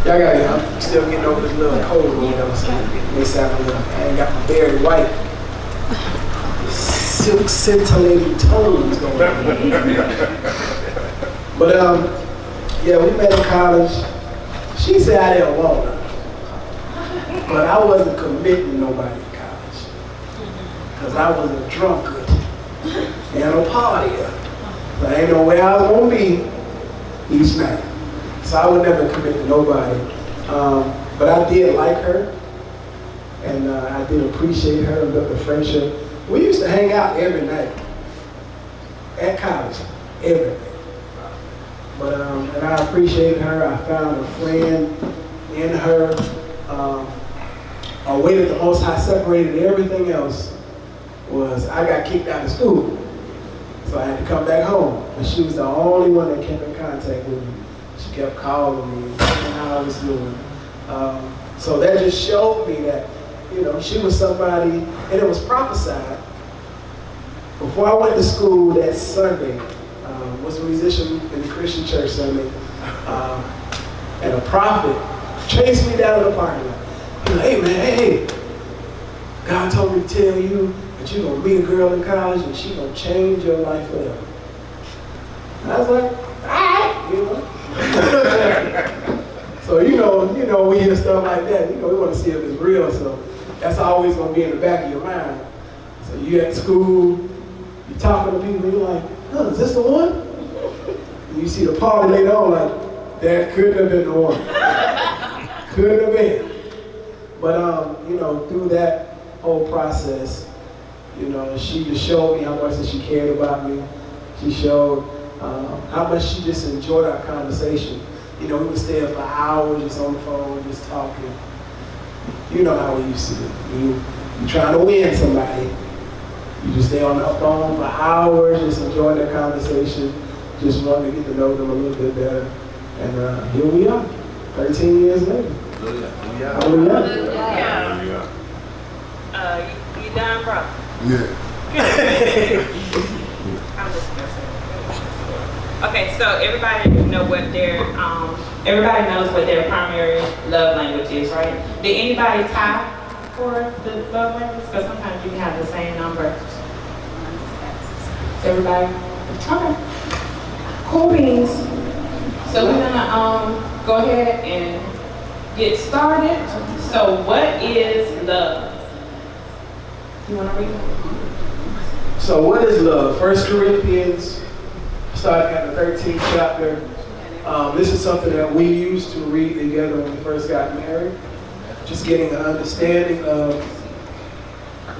Y'all got it. I'm still getting over this little cold or whatever, so it may sound a little, I ain't got my very white, silk scintillating tones going on. But yeah, we met in college. She said I didn't want her, but I wasn't committing nobody in college, because I was a drunkard and a partier. So ain't no way I was gonna be each night. So I would never commit to nobody. But I did like her, and I did appreciate her and built a friendship. We used to hang out every night at college, every day. But and I appreciated her. I found a friend in her. A way that the Most High separated everything else was I got kicked out of school. So I had to come back home. And she was the only one that kept in contact with me. She kept calling me, asking how I was doing. So that just showed me that, you know, she was somebody, and it was prophesied. Before I went to school that Sunday, was a musician in the Christian church Sunday, and a prophet chased me down to the parking lot. He was like, hey man, hey, God told me to tell you that you're gonna meet a girl in college and she's gonna change your life forever. And I was like, all right, you know. So you know, we hear stuff like that, you know, we want to see if it's real, so that's always gonna be in the back of your mind. So you at school, you're talking to people, you're like, oh, is this the one? And you see the party later on, like, that couldn't have been the one. Couldn't have been. But you know, through that whole process, you know, she just showed me how much that she cared about me. She showed how much she just enjoyed our conversation. You know, we would stay up for hours just on the phone, just talking. You know how we used to do. You trying to win somebody. You just stay on the phone for hours, just enjoying their conversation, just wanting to get to know them a little bit better. And here we are, 13 years later. Hallelujah. You done, bro? Yeah. I'm just messing. Okay, so everybody knows what their primary love language is, right? Did anybody tie for the love language? Because sometimes you can have the same number. Everybody? Okay. Cool beans. So we're gonna go ahead and get started. So what is love? You wanna read? So what is love? 1 Corinthians, starting at the 13th chapter. This is something that we used to read together when we first got married. Just getting an understanding of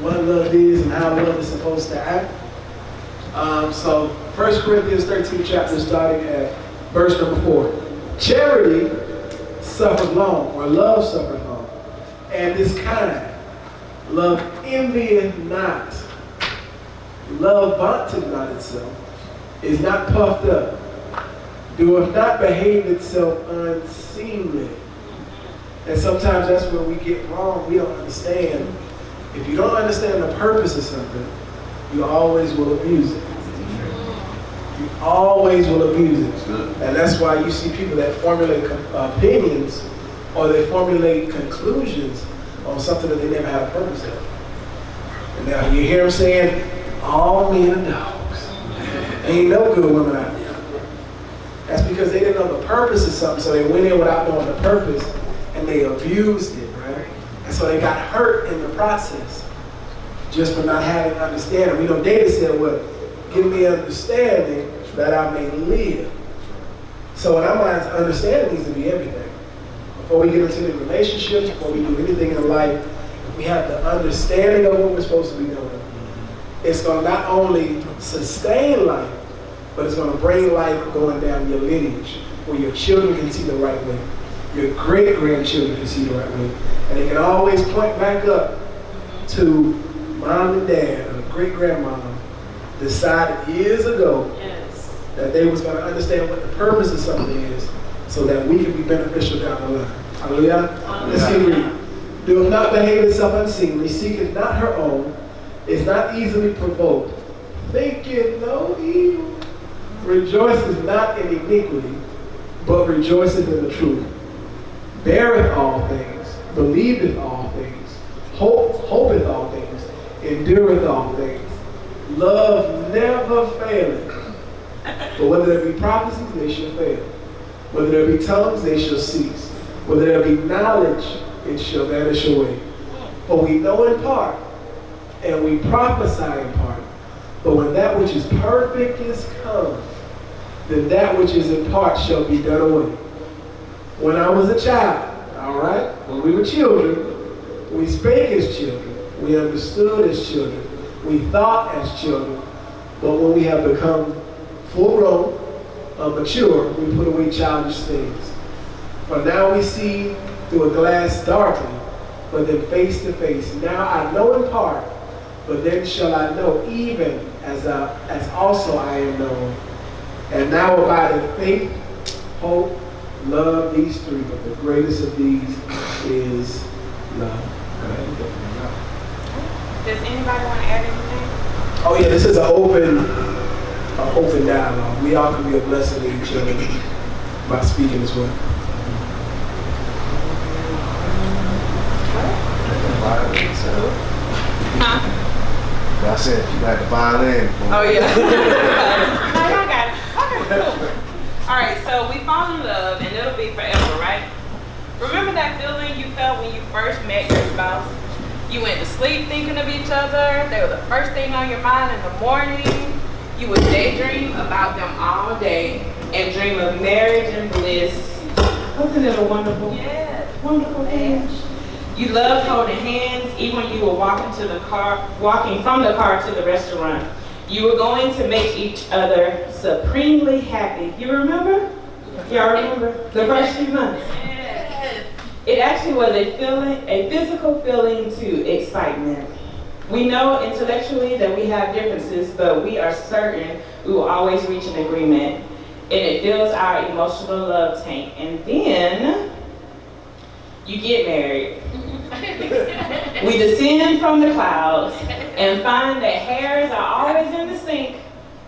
what love is and how love is supposed to act. So 1 Corinthians 13th chapter, starting at verse number 4. Charity suffereth long, or love suffereth long, and is kind. Love envieth not. Love vaunteth not itself, is not puffed up, doeth not behave itself unseemly. And sometimes that's where we get wrong. We don't understand. If you don't understand the purpose of something, you always will abuse it. You always will abuse it. And that's why you see people that formulate opinions or they formulate conclusions on something that they never had a purpose of. And now you hear them saying, all men are dogs. Ain't no good women out there. That's because they didn't know the purpose of something, so they went in without knowing the purpose and they abused it, right? And so they got hurt in the process just for not having understanding. We know David said, well, give me understanding that I may live. So in our minds, understanding needs to be everything. Before we get into the relationships, before we do anything in life, we have the understanding of what we're supposed to be doing. It's going to not only sustain life, but it's going to bring life going down your lineage, where your children can see the right way. Your great-grandchildren can see the right way. And they can always point back up to mom and dad or great-grandmom decided years ago that they was going to understand what the purpose of something is so that we can be beneficial down the line. Hallelujah. Let's keep reading. Do not behave itself unseemly, seeketh not her own, is not easily provoked, thinketh no evil, rejoiceth not in iniquity, but rejoiceth in the truth, beareth all things, believeth all things, hopeth all things, endureth all things. Love never faileth. But whether there be prophecies, they shall fail. Whether there be tongues, they shall cease. Whether there be knowledge, it shall vanish away. For we know in part, and we prophesy in part. But when that which is perfect is come, then that which is in part shall be done away. When I was a child, all right, when we were children, we spake as children, we understood as children, we thought as children, but when we have become full grown, mature, we put away childish things. For now we see through a glass darkly, but then face to face. Now I know in part, but then shall I know, even as also I am known. And now abideth faith, hope, love, these three, but the greatest of these is love. Does anybody want to add anything? Oh yeah, this is an open dialogue. We all can be a blessing to each other by speaking as well. I said you got the violin. Oh yeah. No, y'all got it. Okay, cool. All right, so we fall in love, and it'll be forever, right? Remember that feeling you felt when you first met your spouse? You went to sleep thinking of each other. They were the first thing on your mind in the morning. You would daydream about them all day and dream of marriage and bliss. Wasn't it a wonderful, wonderful thing? You loved holding hands even when you were walking from the car to the restaurant. You were going to make each other supremely happy. You remember? Y'all remember? The first few months. It actually was a physical feeling to excitement. We know intellectually that we have differences, but we are certain we will always reach an agreement. And it fills our emotional love tank. And then you get married. We descend from the clouds and find that hairs are always in the sink.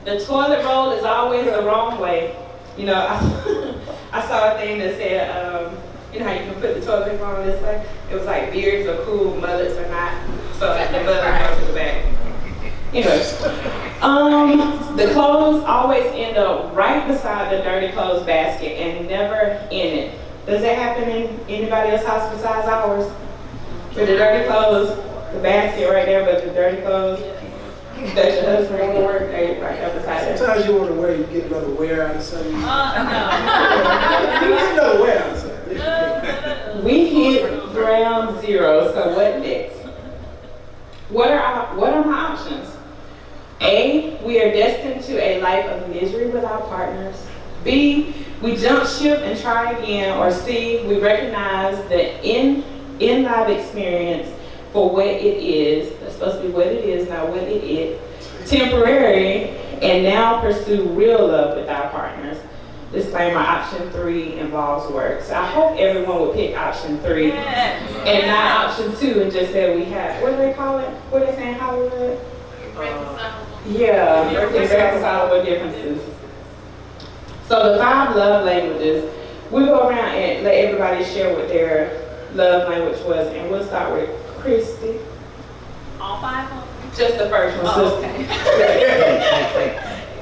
The toilet roll is always the wrong way. You know, I saw a thing that said, you know how you can put the toilet paper on this way? It was like beards are cool, mullets are not. So the mullet goes to the back. Anyways, the clothes always end up right beside the dirty clothes basket and never in it. Does that happen in anybody else's house besides ours? With the dirty clothes, the basket right there, but the dirty clothes, does your husband want to work? They right there beside it. Sometimes you want to wear, you get another wear out of something. No. You get another wear out of something. We hit ground zero, so what next? What are my options? A, we are destined to a life of misery with our partners. B, we jump ship and try again. Or C, we recognize the in-life experience for what it is. That's supposed to be what it is, not what it is. Temporary, and now pursue real love with our partners. Disclaimer, option 3 involves work. So I hope everyone would pick option 3 and not option 2 and just say we have, what do they call it? What do they say in Hollywood? Yeah, irreconcilable differences. So the 5 love languages, we'll go around and let everybody share what their love language was, and we'll start with Christy. All 5 of them? Just the first one. Oh, okay.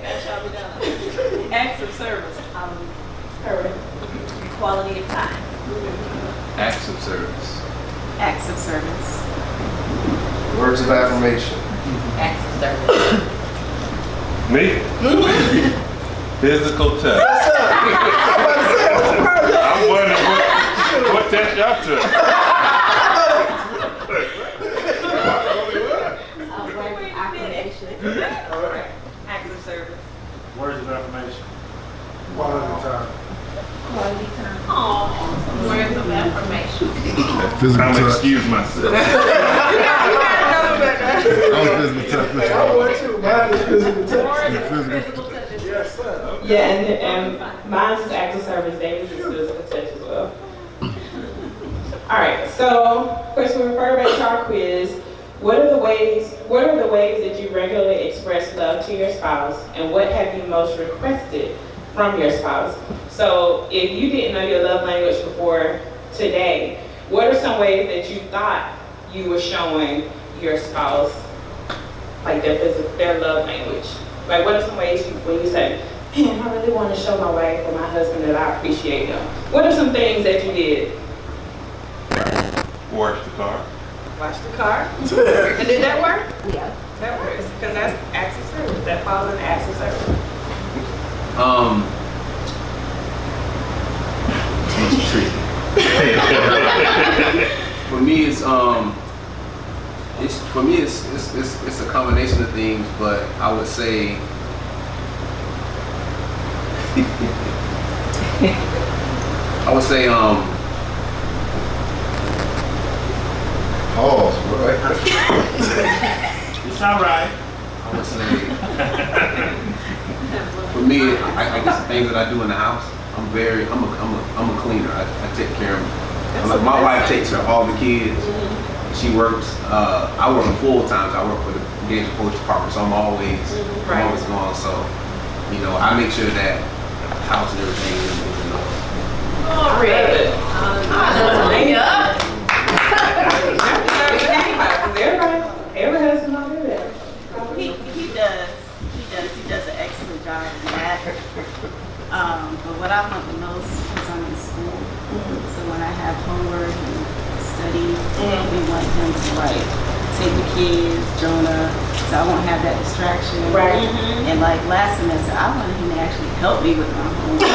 That shall be done. Acts of service. Quality of time. Acts of service. Acts of service. Words of affirmation. Acts of service. Me? Physical touch. I'm wondering what test y'all took. Words of affirmation. Acts of service. Words of affirmation. Quality time. Quality time. Oh, words of affirmation. I'm gonna excuse myself. I want to. Mine is physical touch. Physical touch. Yes, sir. Yeah, and mine's is active service, David's is physical touch as well. All right, so of course we refer back to our quiz. What are the ways that you regularly express love to your spouse, and what have you most requested from your spouse? So if you didn't know your love language before today, what are some ways that you thought you were showing your spouse, like their love language? Like, what are some ways when you say, man, I really want to show my wife or my husband that I appreciate them? What are some things that you did? Wash the car. Wash the car. And did that work? Yeah. That works, because that's acts of service. That falls in acts of service. It's tricky. For me, it's a combination of things, but I would say Pause, bro. It's all right. I would say for me, I guess the things that I do in the house, I'm a cleaner. I take care of them. My wife takes care of all the kids. She works. I work full time. I work for the Games and Poetry Department, so I'm always gone. So, you know, I make sure that the house and everything is in order. Every husband don't do that. He does an excellent job in that. But what I want the most is I'm in school. So when I have homework and study, we want him to like take the kids, Jonah, so I won't have that distraction. Right. And like last semester, I wanted him to actually help me with my homework.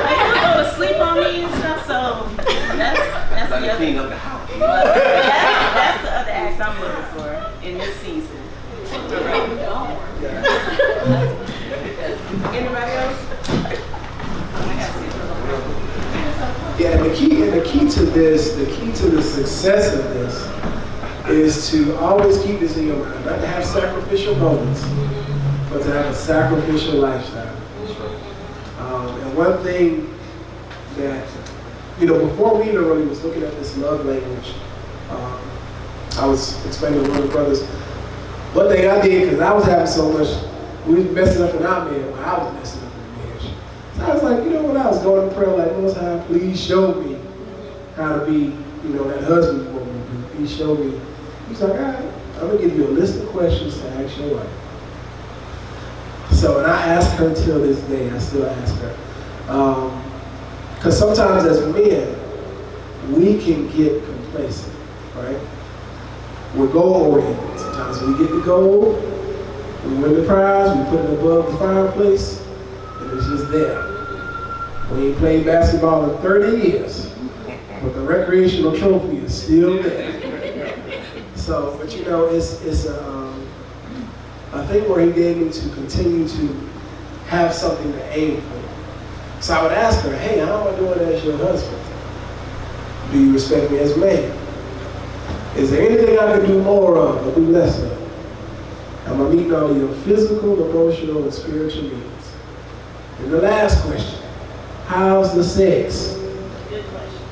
Like he'll go to sleep on me and stuff, so that's Like the other. clean up the house. That's the other act I'm looking for in this season. Anybody else? Yeah, and the key to the success of this is to always keep this in your mind. Not to have sacrificial moments, but to have a sacrificial lifestyle. And one thing that, you know, before we even really was looking at this love language, I was explaining to one of the brothers, one thing I did, because I was having so much, we was messing up in our marriage, I was messing up in the marriage. So I was like, you know, when I was going to prayer, like, Most High, please show me how to be, you know, that husband for me. Please show me. He's like, all right, I'm going to give you a list of questions to ask your wife. So, and I ask her till this day, I still ask her. Because sometimes as men, we can get complacent, right? We're goal-oriented. Sometimes we get the goal, we win the prize, we put it above the fireplace, and it's just there. We ain't played basketball in 30 years, but the recreational trophy is still there. So, but you know, it's a thing where he gave me to continue to have something to aim for. So I would ask her, hey, how am I doing as your husband? Do you respect me as a man? Is there anything I can do more of or do less of? Am I meeting all your physical, emotional, and spiritual needs? And the last question, how's the sex? Good question.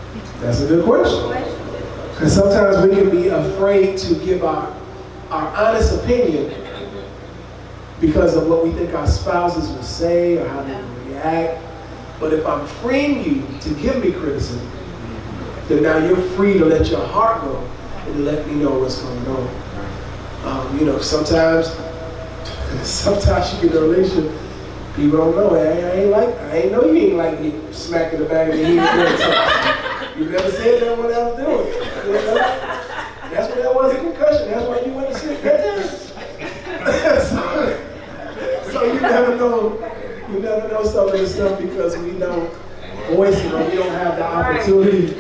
That's a good question. Because sometimes we can be afraid to give our honest opinion because of what we think our spouses will say or how they will react. But if I'm freeing you to give me criticism, then now you're free to let your heart go and let me know what's going on. You know, sometimes you get in a relationship, people don't know. I ain't know you ain't like me smacking the back of your head. You never said that when I was doing it. You know? That's what that was, a concussion. That's why you went to sleep that time. So you never know some of this stuff because we don't voice it or we don't have the opportunity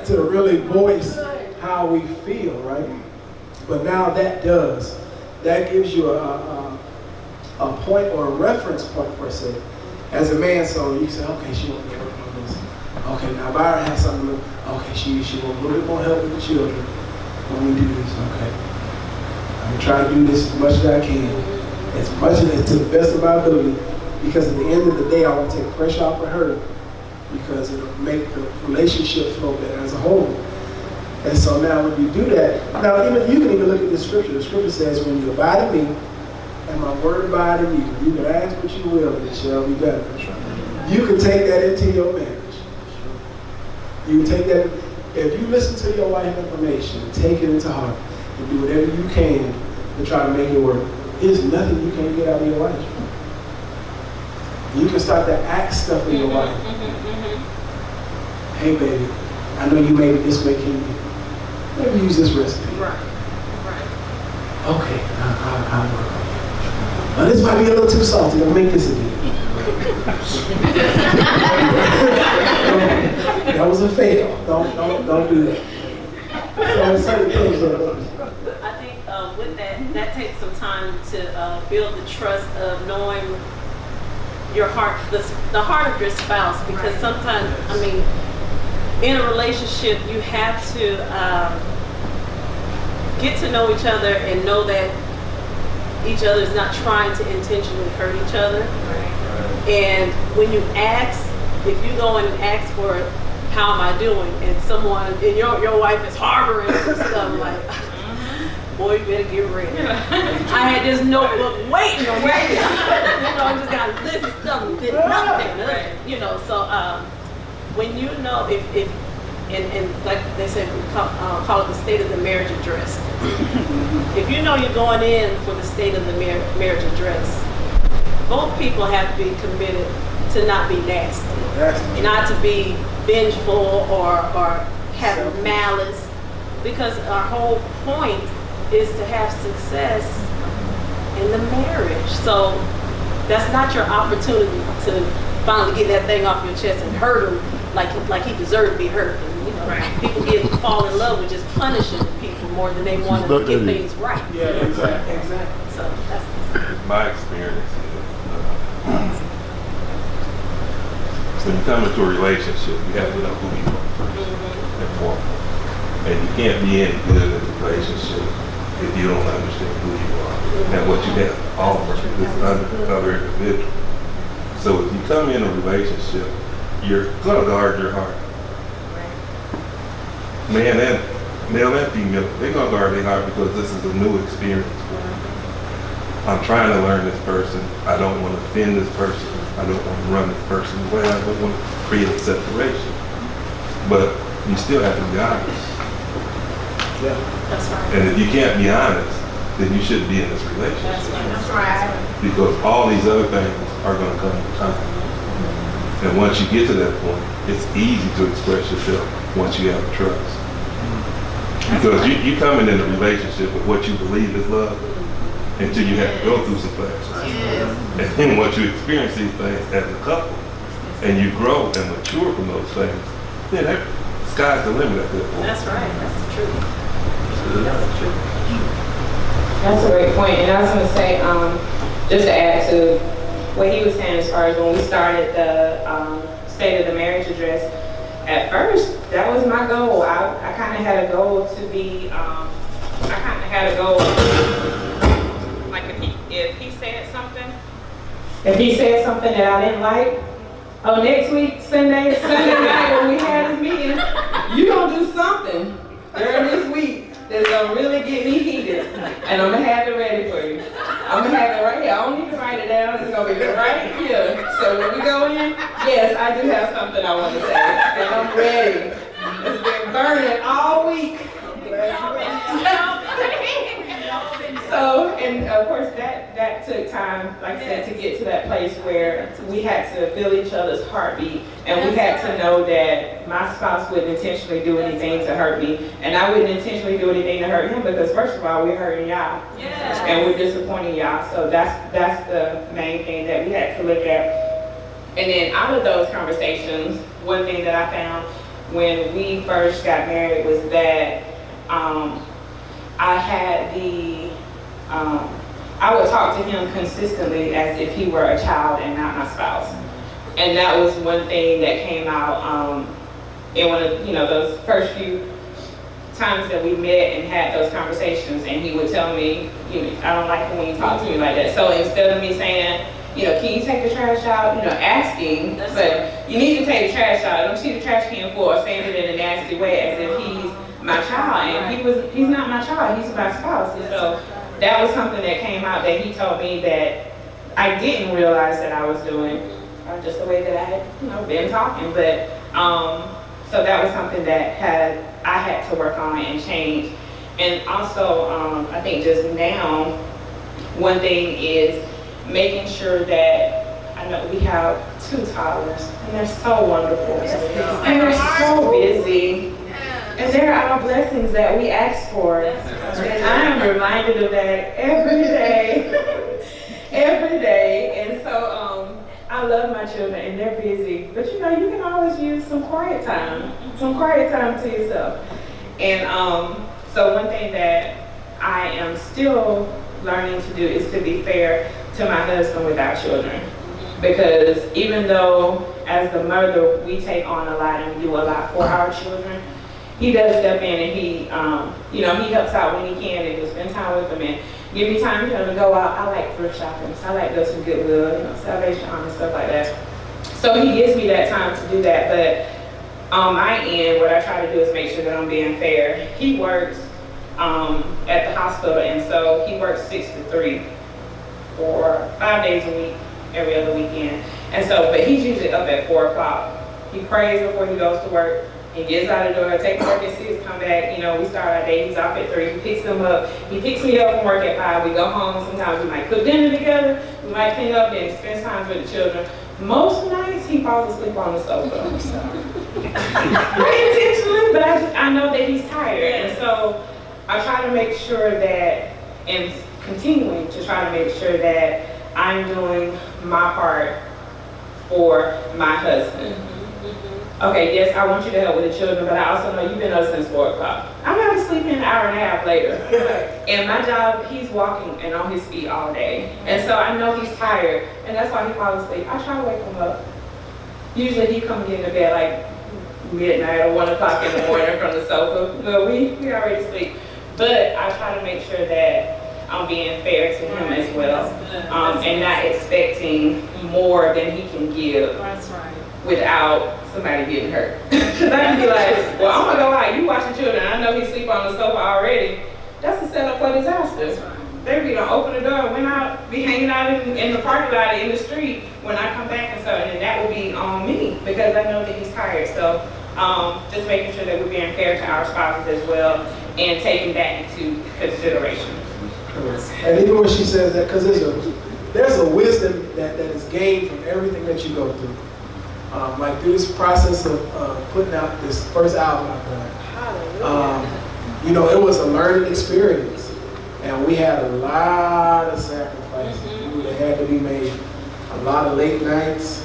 to really voice how we feel, right? But now that gives you a point or a reference point per se. As a man, so you say, okay, she wants me to work on this. Okay, now Byron has something. Okay, she wants a little bit more help with the children when we do this. Okay, I'm gonna try to do this as much as I can, as much as to the best of my ability, because at the end of the day, I want to take pressure off of her because it'll make the relationship flow better as a whole. And so now when you do that, now you can even look at the scripture. The scripture says, when you abide in me, and my word abide in you can ask what you will, and it shall be done. You can take that into your marriage. You take that, if you listen to your wife information, take it into heart, and do whatever you can to try to make it work. There's nothing you can't get out of your wife. You can start to ask stuff in your wife. Hey baby, I know you made it this way, can you maybe use this recipe? Right. Okay, I'll work on it. Now this might be a little too salty, I'll make this again. That was a fail. Don't do that. So certain things I think with that takes some time to build the trust of knowing your heart, the heart of your spouse, because sometimes, I mean, in a relationship, you have to get to know each other and know that each other is not trying to intentionally hurt each other. And when you ask, if you go in and ask for how am I doing, and someone, and your wife is harboring some stuff like, boy, you better get ready. I had this notebook waiting on me. You know, I just got a list of stuff and did nothing. You know, so when you know if and like they said, we call it the state of the marriage address. If you know you're going in for the state of the marriage address, both people have to be committed to not be nasty, not to be vengeful or have malice, because our whole point is to have success in the marriage. So that's not your opportunity to finally get that thing off your chest and hurt him like he deserved to be hurt. And, you know, people fall in love with just punishing people more than they want to get things right. Yeah, exactly. So that's My experience is when you come into a relationship, you have to know who you are first and foremost. And you can't be any good in a relationship if you don't understand who you are and what you have to offer this other individual. So if you come in a relationship, you're going to guard your heart. Male and female, they're going to guard their heart because this is a new experience for them. I'm trying to learn this person. I don't want to offend this person. I don't want to run this person away. I don't want to create a separation. But you still have to be honest. Yeah. That's right. And if you can't be honest, then you shouldn't be in this relationship. That's right. Because all these other things are going to come with time. And once you get to that point, it's easy to express yourself once you have trust. Because you coming in a relationship with what you believe is love until you have to go through some things. And then once you experience these things as a couple and you grow and mature from those things, then the sky's the limit at that point. That's right. That's the truth. That's the truth. That's a great point. And I was going to say, just to add to what he was saying as far as when we started the State of the Marriage Address, at first, that was my goal. I kind of had a goal to be, like if he said something that I didn't like, next week, Sunday night when we had this meeting, you gonna do something during this week that's gonna really get me heated, and I'm gonna have it ready for you. I'm gonna have it right here. I don't need to write it down. It's gonna be right here. So when we go in, yes, I do have something I want to say, and I'm ready. It's been burning all week. So, and of course that took time, like I said, to get to that place where we had to feel each other's heartbeat, and we had to know that my spouse wouldn't intentionally do anything to hurt me, and I wouldn't intentionally do anything to hurt him, because first of all, we're hurting y'all, and we're disappointing y'all. So that's the main thing that we had to look at. And then out of those conversations, one thing that I found when we first got married was that I had I would talk to him consistently as if he were a child and not my spouse. And that was one thing that came out in one of those first few times that we met and had those conversations. And he would tell me, I don't like it when you talk to me like that. So instead of me saying, can you take the trash out? Asking, but you need to take the trash out. I don't see the trash can full, or saying it in a nasty way as if he's my child. And he's not my child, he's my spouse. And so that was something that came out that he told me that I didn't realize that I was doing, just the way that I had, been talking. But So that was something that I had to work on and change. And also, I think just now, one thing is making sure that, I know we have 2 toddlers, and they're so wonderful. And they're so busy. And they're our blessings that we ask for. And I am reminded of that every day. Every day. And so I love my children and they're busy. But you know, you can always use some quiet time to yourself. And so one thing that I am still learning to do is to be fair to my husband with our children. Because even though as the mother we take on a lot and we do a lot for our children, he does step in and he, you know, he helps out when he can and just spend time with them and give me time, you know, to go out. I like thrift shopping, so I like to go to Goodwill, you know, Salvation Army, stuff like that. So he gives me that time to do that, but on my end, what I try to do is make sure that I'm being fair. He works at the hospital, and so he works 6 to 3 for 5 days a week, every other weekend. And so, but he's usually up at 4 o'clock. He prays before he goes to work. He gets out of the door, takes work at 6, come back, you know, we start our day, he's off at 3, he picks them up, he picks me up from work at 5, we go home, sometimes we might cook dinner together, we might clean up, then spend time with the children. Most nights, he falls asleep on the sofa. Very intentionally, but I know that he's tired, and so I try to make sure that, and continuing to try to make sure that I'm doing my part for my husband. Okay, yes, I want you to help with the children, but I also know you've been up since 4 o'clock. I'm going to sleep in an hour and a half later. And my job, he's walking and on his feet all day. And so I know he's tired, and that's why he falls asleep. I try to wake him up. Usually he comes get into bed like midnight or 1 o'clock in the morning from the sofa, but we already sleep. But I try to make sure that I'm being fair to him as well, and not expecting more than he can give. That's right. Without somebody getting hurt. Because I can be like, well, I'm gonna go out, you watching children, I know he sleep on the sofa already. That's a setup for disaster. They be gonna open the door and went out, be hanging out in the parking lot in the street when I come back and so, and that will be on me because I know that he's tired. So just making sure that we're being fair to our spouses as well and taking that into consideration. And even when she says that, because there's a wisdom that is gained from everything that you go through. Like through this process of putting out this first album I've done, you know, it was a learning experience, and we had a lot of sacrifices that had to be made, a lot of late nights,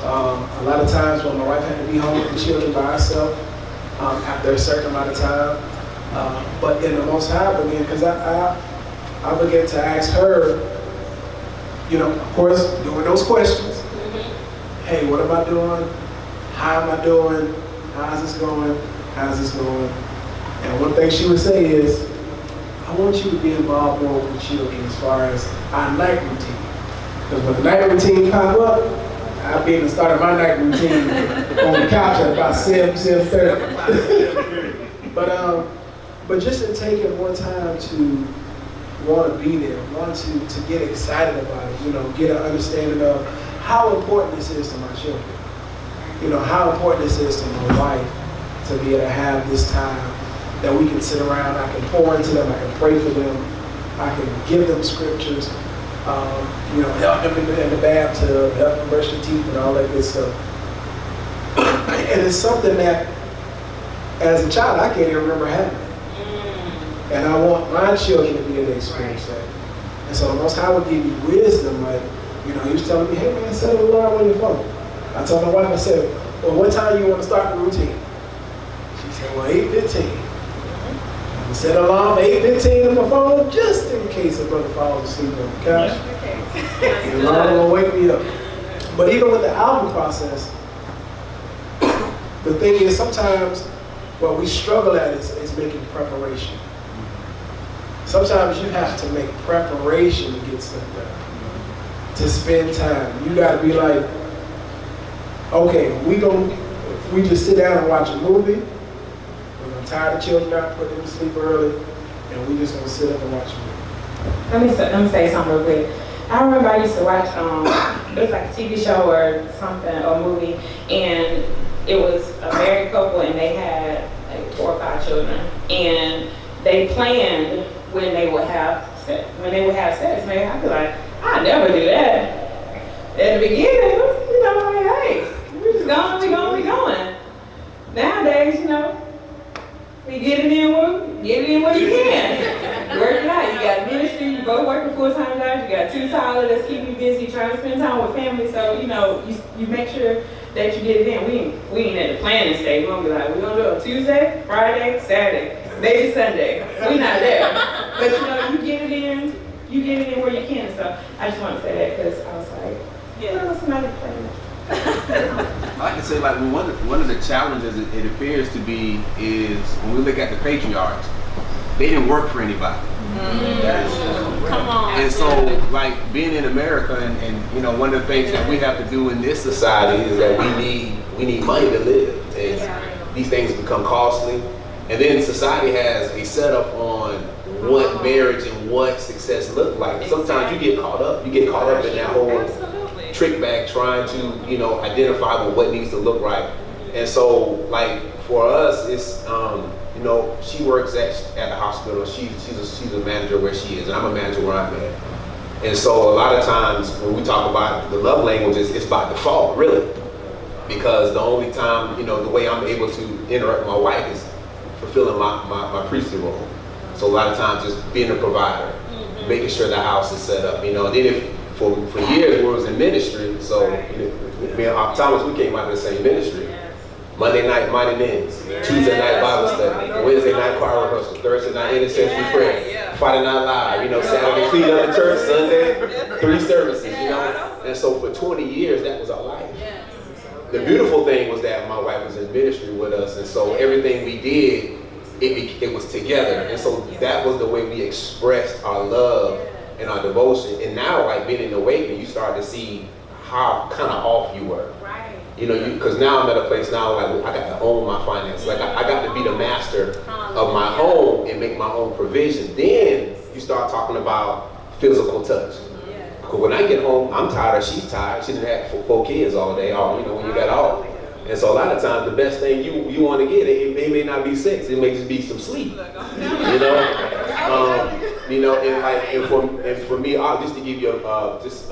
a lot of times when my wife had to be home with the children by herself after a certain amount of time. But then the Most High began, because I began to ask her, you know, of course, doing those questions. Hey, what am I doing? How am I doing? How's this going? How's this going? And one thing she would say is, I want you to be involved more with the children as far as our night routine. Because when the night routine pop up, I'll be able to start my night routine on the couch at about 7:30. But just in taking more time to want to be there, want to get excited about it, you know, get an understanding of how important this is to my children. You know, how important this is to my wife to be able to have this time that we can sit around, I can pour into them, I can pray for them, I can give them scriptures, you know, help them in the bathtub, help them brush their teeth and all that good stuff. And it's something that, as a child, I can't even remember having. And I want my children to be able to experience that. And so the Most High would give you wisdom, like, you know, he was telling me, hey man, set an alarm on your phone. I told my wife, I said, well, what time you want to start the routine? She said, well, 8:15. I set an alarm 8:15 on my phone, just in case a brother falls asleep on the couch. The alarm will wake me up. But even with the album process, the thing is sometimes what we struggle at is making preparation. Sometimes you have to make preparation to get stuff done. To spend time. You gotta be like, okay, we just sit down and watch a movie, we're gonna tire the children out, put them to sleep early, and we just gonna sit up and watch a movie. Let me say something real quick. I remember I used to watch, it was like a TV show or something, or movie, and it was a married couple and they had like 4 or 5 children, and they planned when they would have sex. Maybe I'd be like, I never do that. At the beginning, you know, like, hey, we just going. Nowadays, you know, we get it in where you can. Work it out. You got ministry, you both working full-time jobs, you got 2 toddlers that's keeping you busy, trying to spend time with family. So, you know, you make sure that you get it in. We ain't at the planning stage. We're gonna be like, we're gonna do it on Tuesday, Friday, Saturday, maybe Sunday. We not there. But you know, you get it in where you can. So I just want to say that because I was like, yeah, somebody playing. I like to say, like, one of the challenges it appears to be is when we look at the patriarchs, they didn't work for anybody. Come on. And so, like, being in America, and you know, one of the things that we have to do in this society is that we need money to live, and these things become costly. And then society has a setup on what marriage and what success look like. Sometimes you get caught up in that whole trick bag trying to, you know, identify with what needs to look right. And so, like, for us, it's you know, she works at the hospital. She's a manager where she is, and I'm a manager where I'm at. And so a lot of times when we talk about the love languages, it's by default, really, because the only time, you know, the way I'm able to interact with my wife is fulfilling my priestly role. So a lot of times just being a provider, making sure the house is set up, you know. And then for years we was in ministry, so you know, me and Thomas, we came out of the same ministry. Monday night mighty men's, Tuesday night Bible study, Wednesday night choir rehearsal, Thursday night intercessory prayer, Friday night live, you know, Saturday clean up the church, Sunday 3 services, you know. And so for 20 years that was our life. The beautiful thing was that my wife was in ministry with us, and so everything we did, it was together. And so that was the way we expressed our love and our devotion. And now, like, being in the Awakening, you start to see how kind of off you were. You know, because now I'm at a place now, like, I got to own my finances. Like, I got to be the master of my home and make my own provision. Then you start talking about physical touch. Because when I get home, I'm tired or she's tired. She didn't have 4 kids all day, or, you know, when you got all. And so a lot of times the best thing you want to get, it may not be sex, it may just be some sleep. You know? You know, and for me, just to give you just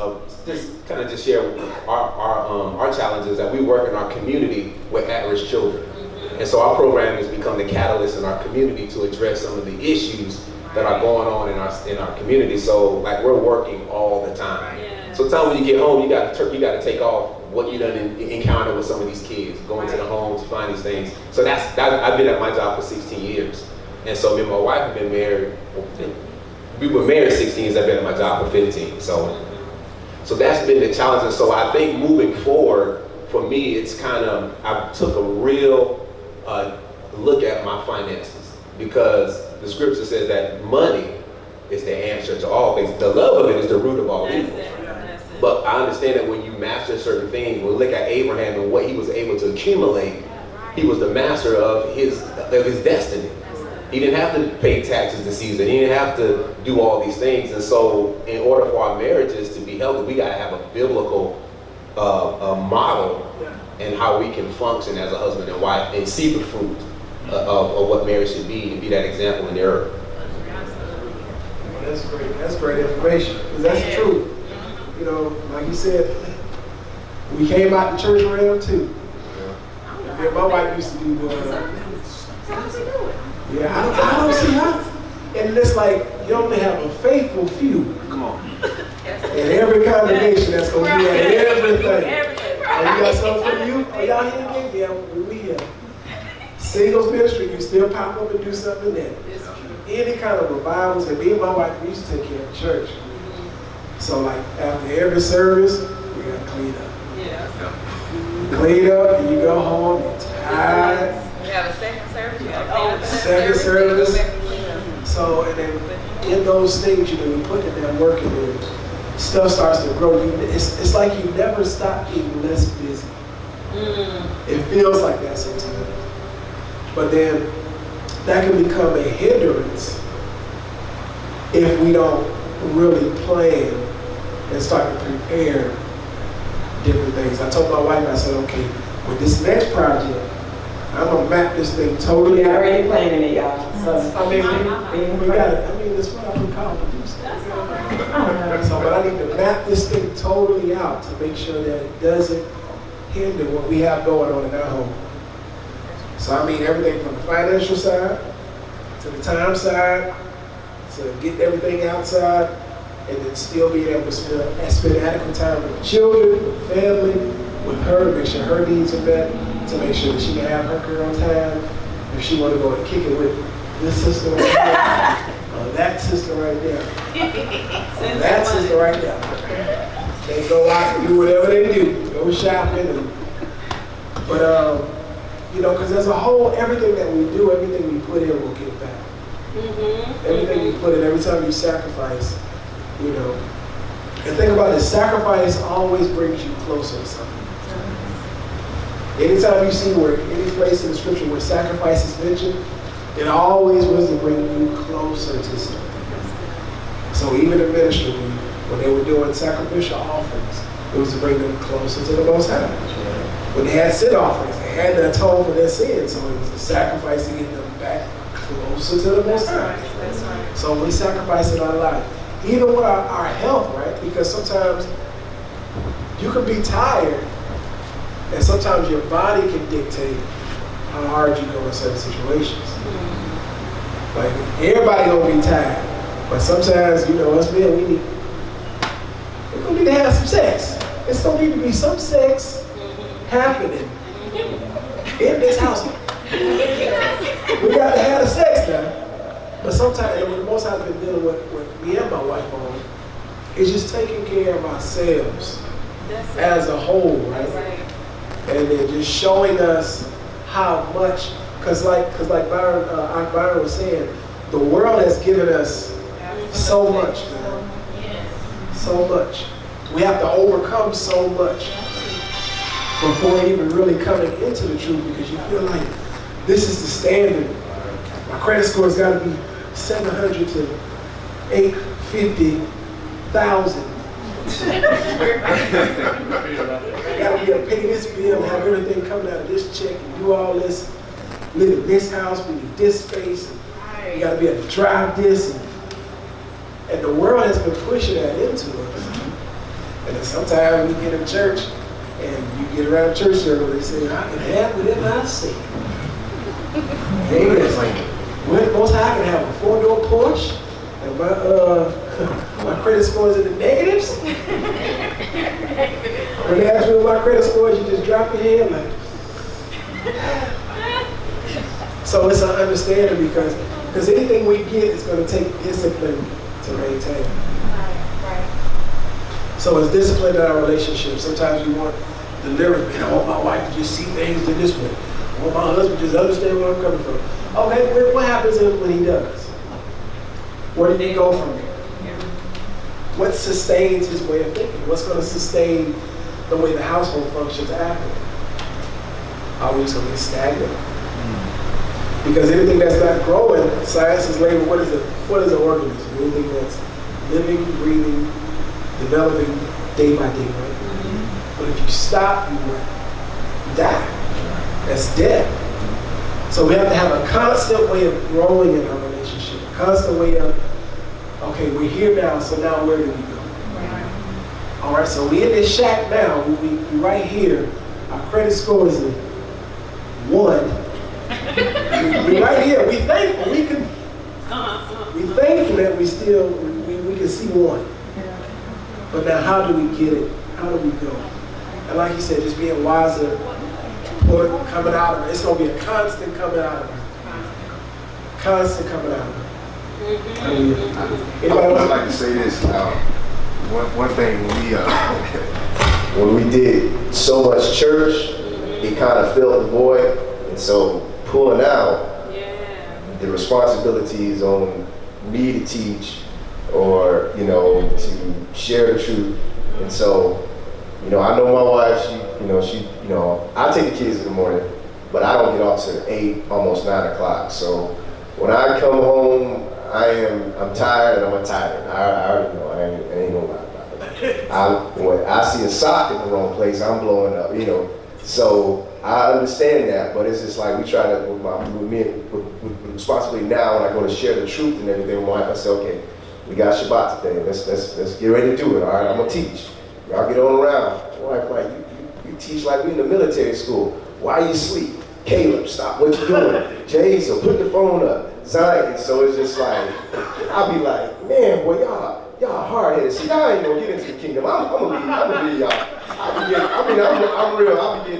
kind of just share our challenges that we work in our community with at-risk children. And so our program has become the catalyst in our community to address some of the issues that are going on in our community. So, like, we're working all the time. So sometimes when you get home, you got to take off what you done encounter with some of these kids, going to the homes to find these things. So I've been at my job for 16 years. And so me and my wife have been married. We were married 16 years, I've been at my job for 15. So that's been the challenge. And so I think moving forward, for me, it's kind of, I took a real look at my finances, because the scripture says that money is the answer to all things. The love of it is the root of all evil. But I understand that when you master certain things, when we look at Abraham and what he was able to accumulate, he was the master of his destiny. He didn't have to pay taxes to Caesar. He didn't have to do all these things. And so in order for our marriages to be healthy, we got to have a biblical model and how we can function as a husband and wife and see the fruit of what marriage should be, and be that example in the earth. That's great. That's great information. Because that's the truth. You know, like you said, we came out the church realm too. Yeah, my wife used to do yeah, I don't see how. And it's like, you only have a faithful few. Come on. In every congregation that's going to be at everything. Oh, you got something for you? Oh, y'all here again? Yeah, we here. Singles ministry, you still pop up and do something there. Any kind of revivals, and me and my wife, we used to take care of the church. So, like, after every service, we got to clean up. You clean up and you go home, you're tired. We have a second service. You gotta clean up the Second service. So, and then in those things, you know, you put in that work, and then stuff starts to grow. It's like you never stop getting less busy. It feels like that sometimes. But then that can become a hindrance if we don't really plan and start to prepare different things. I told my wife, I said, okay, with this next project, I'm gonna map this thing totally We out. already planning it, y'all. So, I mean, we got it. I mean, that's what I've been called to do. So, but I need to map this thing totally out to make sure that it doesn't hinder what we have going on in our home. So I mean everything from the financial side, to the time side, to getting everything outside, and then still being able to spend adequate time with the children, with the family, with her, to make sure her needs are met, to make sure that she can have her girl time. If she want to go and kick it with this sister right there, that sister right there, that sister right there. They go out and do whatever they do, go shopping, but you know, because as a whole, everything that we do, everything we put in, will get back. Everything you put in, every time you sacrifice, you know. And think about it, sacrifice always brings you closer to something. Anytime you see where any place in the scripture where sacrifice is mentioned, it always was to bring you closer to something. So even in ministry, when they were doing sacrificial offerings, it was to bring them closer to the Most High. When they had sin offerings, they had to atone for their sins, so it was a sacrifice to get them back closer to the Most High. That's right. So we sacrifice in our life, even with our health, right? Because sometimes you can be tired, and sometimes your body can dictate how hard you go in certain situations. Like everybody gonna be tired, but sometimes, you know, us men, we're gonna need to have some sex. It's gonna need to be some sex happening in this house. We got to have the sex now. But sometimes, and what most I've been dealing with me and my wife on, is just taking care of ourselves as a whole, right? And then just showing us how much, because like Byron, Aunt Byron was saying, the world has given us so much, man. So much. We have to overcome so much before even really coming into the truth, because you feel like this is the standard. My credit score's got to be 700 to 850,000. I got to be able to pay this bill, have everything coming out of this check, and do all this. Live in this house, we need this space. And you got to be able to drive this, and the world has been pushing that into us. And then sometimes we get in church, and you get around church circle, they say, I can have whatever I say. Amen. It's like, most high, I can have a 4-door Porsche, and my credit score is in the negatives. When they ask me what my credit score is, you just drop your head like. So it's an understanding, because anything we get is going to take discipline to maintain. So it's discipline in our relationship. Sometimes we want deliverance. Man, I want my wife to just see things in this way. I want my husband to just understand where I'm coming from. Okay, what happens when he does? Where did he go from there? What sustains his way of thinking? What's going to sustain the way the household functions after? Are we just going to get stagnant? Because anything that's not growing, science is labeled, what is an organism? Anything that's living, breathing, developing day by day, right? But if you stop, you die. That's death. So we have to have a constant way of growing in our relationship, a constant way of, okay, we're here now, so now where do we go? All right, so we in this shack now, we right here, our credit score is a 1. We right here, we thankful, we thankful that we can see 1. But now how do we get it? How do we go? And like you said, just being wiser, coming out of it. It's going to be a constant coming out of it. Constant coming out of it. I'd like to say this. One thing, when we did so much church, it kind of filled the void. And so pulling out, the responsibility is on me to teach, or, you know, to share the truth. And so, you know, I know my wife, I take the kids in the morning, but I don't get off till 8, almost 9 o'clock. So when I come home, I'm tired, and I'm tired. I already know, I ain't gonna lie about it. When I see a sock in the wrong place, I'm blowing up, you know. So I understand that, but it's just like we try to, with responsibility now, when I go to share the truth and everything with my wife, I say, okay, we got Shabbat today. Let's get ready to do it. All right, I'm gonna teach. Y'all get on around. My wife like, you teach like we in the military school. Why you sleep? Caleb, stop what you doing. Jason, put the phone up. Zion. So it's just like, I'll be like, man, boy, y'all hard-headed. See, y'all ain't gonna get into the kingdom. I'm gonna be y'all.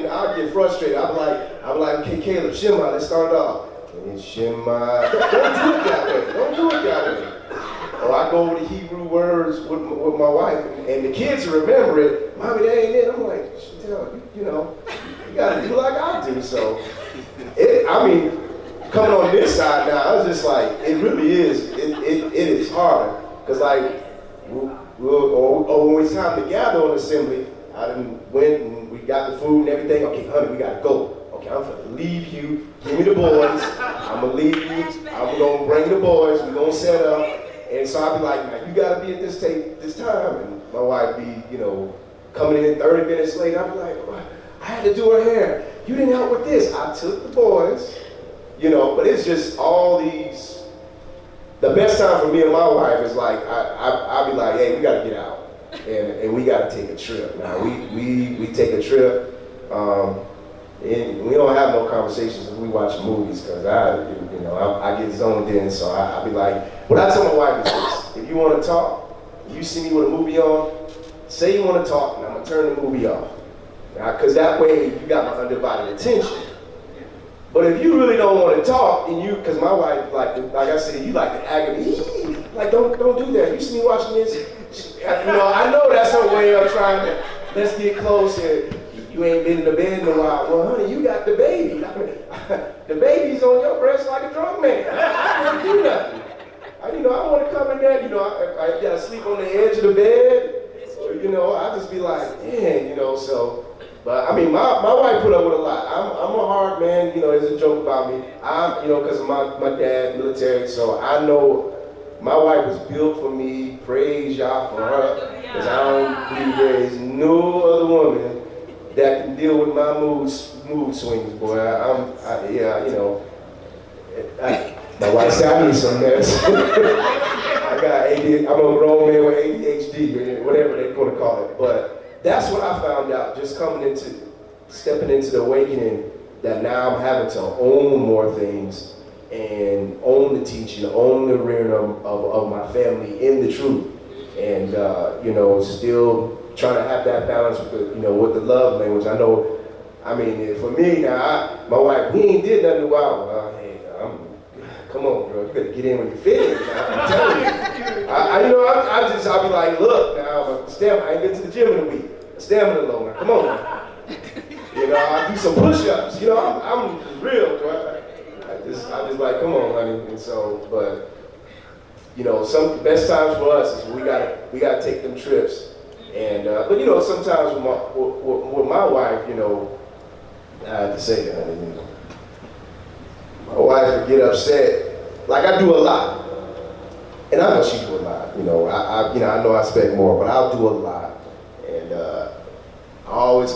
I'll get frustrated. I'll be like, okay, Caleb, Shema, let's start it off. And Shema, don't do it that way. Don't do it that way. Or I go over the Hebrew words with my wife, and the kids remember it. Mommy, that ain't it. I'm like, Chantel, you know, you gotta do like I do. So, coming on this side now, I was just like, it really is. It is harder. Because like, when it's time to gather on assembly, I done went and we got the food and everything. Okay, honey, we gotta go. Okay, I'm gonna leave you. Give me the boys. I'm gonna leave you. I'm gonna bring the boys. We're gonna set up. And so I'll be like, now you gotta be at this time. And my wife be, coming in 30 minutes late. I'll be like, I had to do her hair. You didn't help with this. I took the boys, but it's just all these. The best time for me and my wife is like, I'll be like, hey, we gotta get out. And we gotta take a trip. Now we take a trip, and we don't have no conversations when we watch movies, because I get zoned in, so I'll be like, what I tell my wife is this: if you want to talk, you see me with a movie on, say you want to talk, and I'm gonna turn the movie off, because that way you got my undivided attention. But if you really don't want to talk, and because my wife, like I said, you like the agony, like don't do that. You see me watching this, I know that's her way of trying to, let's get close, and you ain't been in the bed in a while. Well, honey, you got the baby. The baby's on your breast like a drunk man. I can't do nothing. I want to come in there, I gotta sleep on the edge of the bed. I just be like, man, so. But I mean, my wife put up with a lot. I'm a hard man, there's a joke about me. Because of my dad, military, so I know my wife was built for me. Praise y'all for her. Because I don't believe there is no other woman that can deal with my mood swings, boy. My wife said I need some medicine. I got ADHD, I'm a grown man with ADHD, whatever they're gonna call it. But that's what I found out, just stepping into the awakening, that now I'm having to own more things and own the teaching, own the rearing of my family in the truth. And, still trying to have that balance with the love language. I know, for me now, my wife, we ain't did nothing in a while. Well, hey, come on, girl, you better get in when you fit in. I'm telling you. I'll be like, look, now, I ain't been to the gym in a week. Stamina low, now, come on now. I do some push-ups. I'm real, bro. I just like, come on, honey. And so, but, some best times for us is we gotta take them trips. And but sometimes with my wife, I have to say that, honey, my wife would get upset. Like I do a lot, and I know she do a lot. I know I expect more, but I'll do a lot. And I always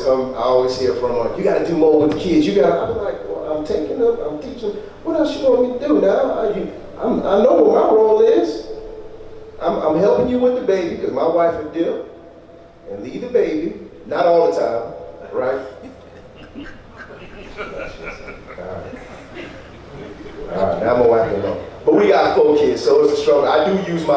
hear from her, you got to do more with the kids. I'm like, well, I'm taking them, I'm teaching. What else you want me to do now? I know what my role is. I'm helping you with the baby, because my wife would dip and leave the baby, not all the time, right? All right, now my wife alone. But we got 4 kids, so it's a struggle. I do use my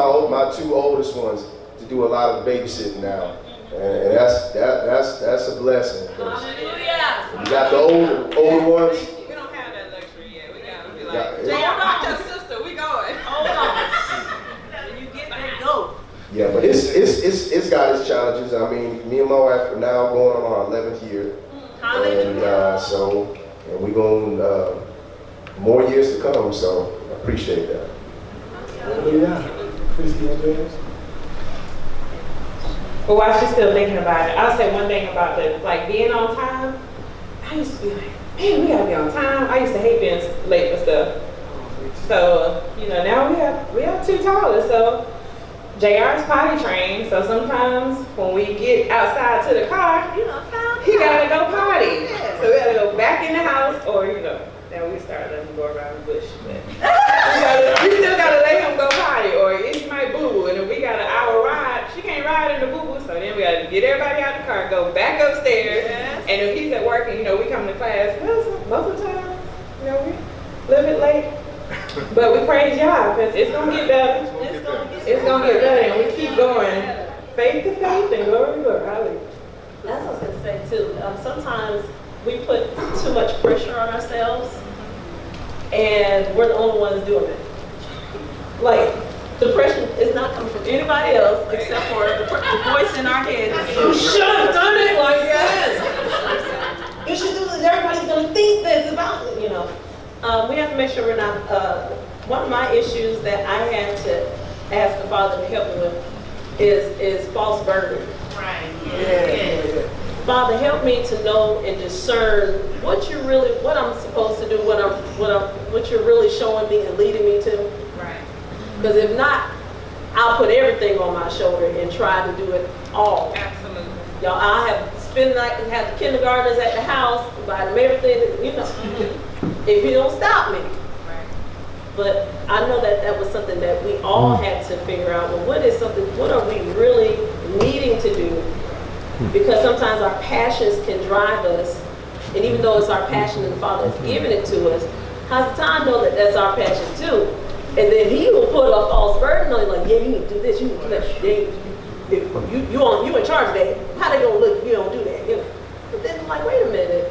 2 oldest ones to do a lot of babysitting now, and that's a blessing. Hallelujah. You got the older ones. We don't have that luxury yet. We gotta be like, Jay, I'm not your sister. We going. Hold on. When you get there, go. Yeah, but it's got its challenges. Me and my wife are now going on our 11th year, and we're going more years to come. So I appreciate that. But while she's still thinking about it, I'll say one thing about being on time. I used to be like, man, we gotta be on time. I used to hate being late for stuff. So, now we have 2 toddlers, so JR is potty trained, so sometimes when we get outside to the car, You done found he gotta go potty. So we gotta go back in the house, or now we started letting him go around the bush. But we still gotta let him go potty, or he might boo-boo. And if we got an hour ride, she can't ride in the boo-boo, so then we gotta get everybody out the car, go back upstairs. Yes. And if he's at work and we come to class, most of the time, we a little bit late. But we praise y'all, because it's gonna get better. It's gonna get better, and we keep going. Faith to faith and glory to glory. Hallelujah. That's what I was gonna say too. Sometimes we put too much pressure on ourselves, and we're the only ones doing it. Like, the pressure is not coming from anybody else except for the voice in our head. You should have done it like that. You should do this. Everybody's gonna think this about it, We have to make sure we're not. One of my issues that I had to ask the Father to help me with is false burden. Right. Yeah. Father, help me to know and discern what I'm supposed to do, what you're really showing me and leading me to. Right. Because if not, I'll put everything on my shoulder and try to do it all. Absolutely. Y'all, I have spent the night and have the kindergartners at the house, buy them everything, if you don't stop me. Right. But I know that was something that we all had to figure out. Well, what are we really needing to do? Because sometimes our passions can drive us, and even though it's our passion and the Father has given it to us, how's the time know that that's our passion too? And then He will put a false burden on you, like, yeah, you need to do this, you need to do that. You in charge of that. How they gonna look if you don't do that? But then I'm like, wait a minute,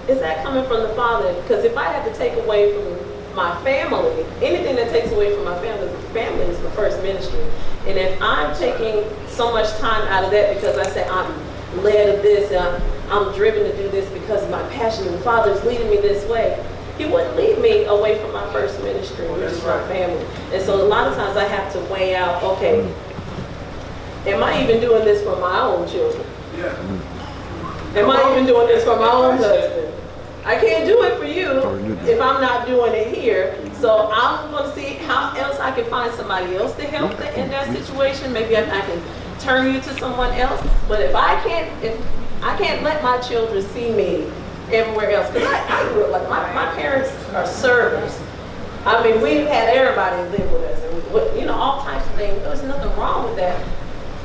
is that coming from the Father? Because if I have to take away from my family, anything that takes away from my family is the first ministry. And if I'm taking so much time out of that because I say I'm led of this, and I'm driven to do this because of my passion, and the Father is leading me this way, He wouldn't lead me away from my first ministry, which is my family. And so a lot of times I have to weigh out, okay, am I even doing this for my own children? Yeah. Am I even doing this for my own husband? I can't do it for you if I'm not doing it here. So I'm going to see how else I can find somebody else to help in that situation. Maybe I can turn you to someone else. But if I can't let my children see me everywhere else, because I grew up like my parents are servers. I mean, we've had everybody live with us, and all types of things. There's nothing wrong with that,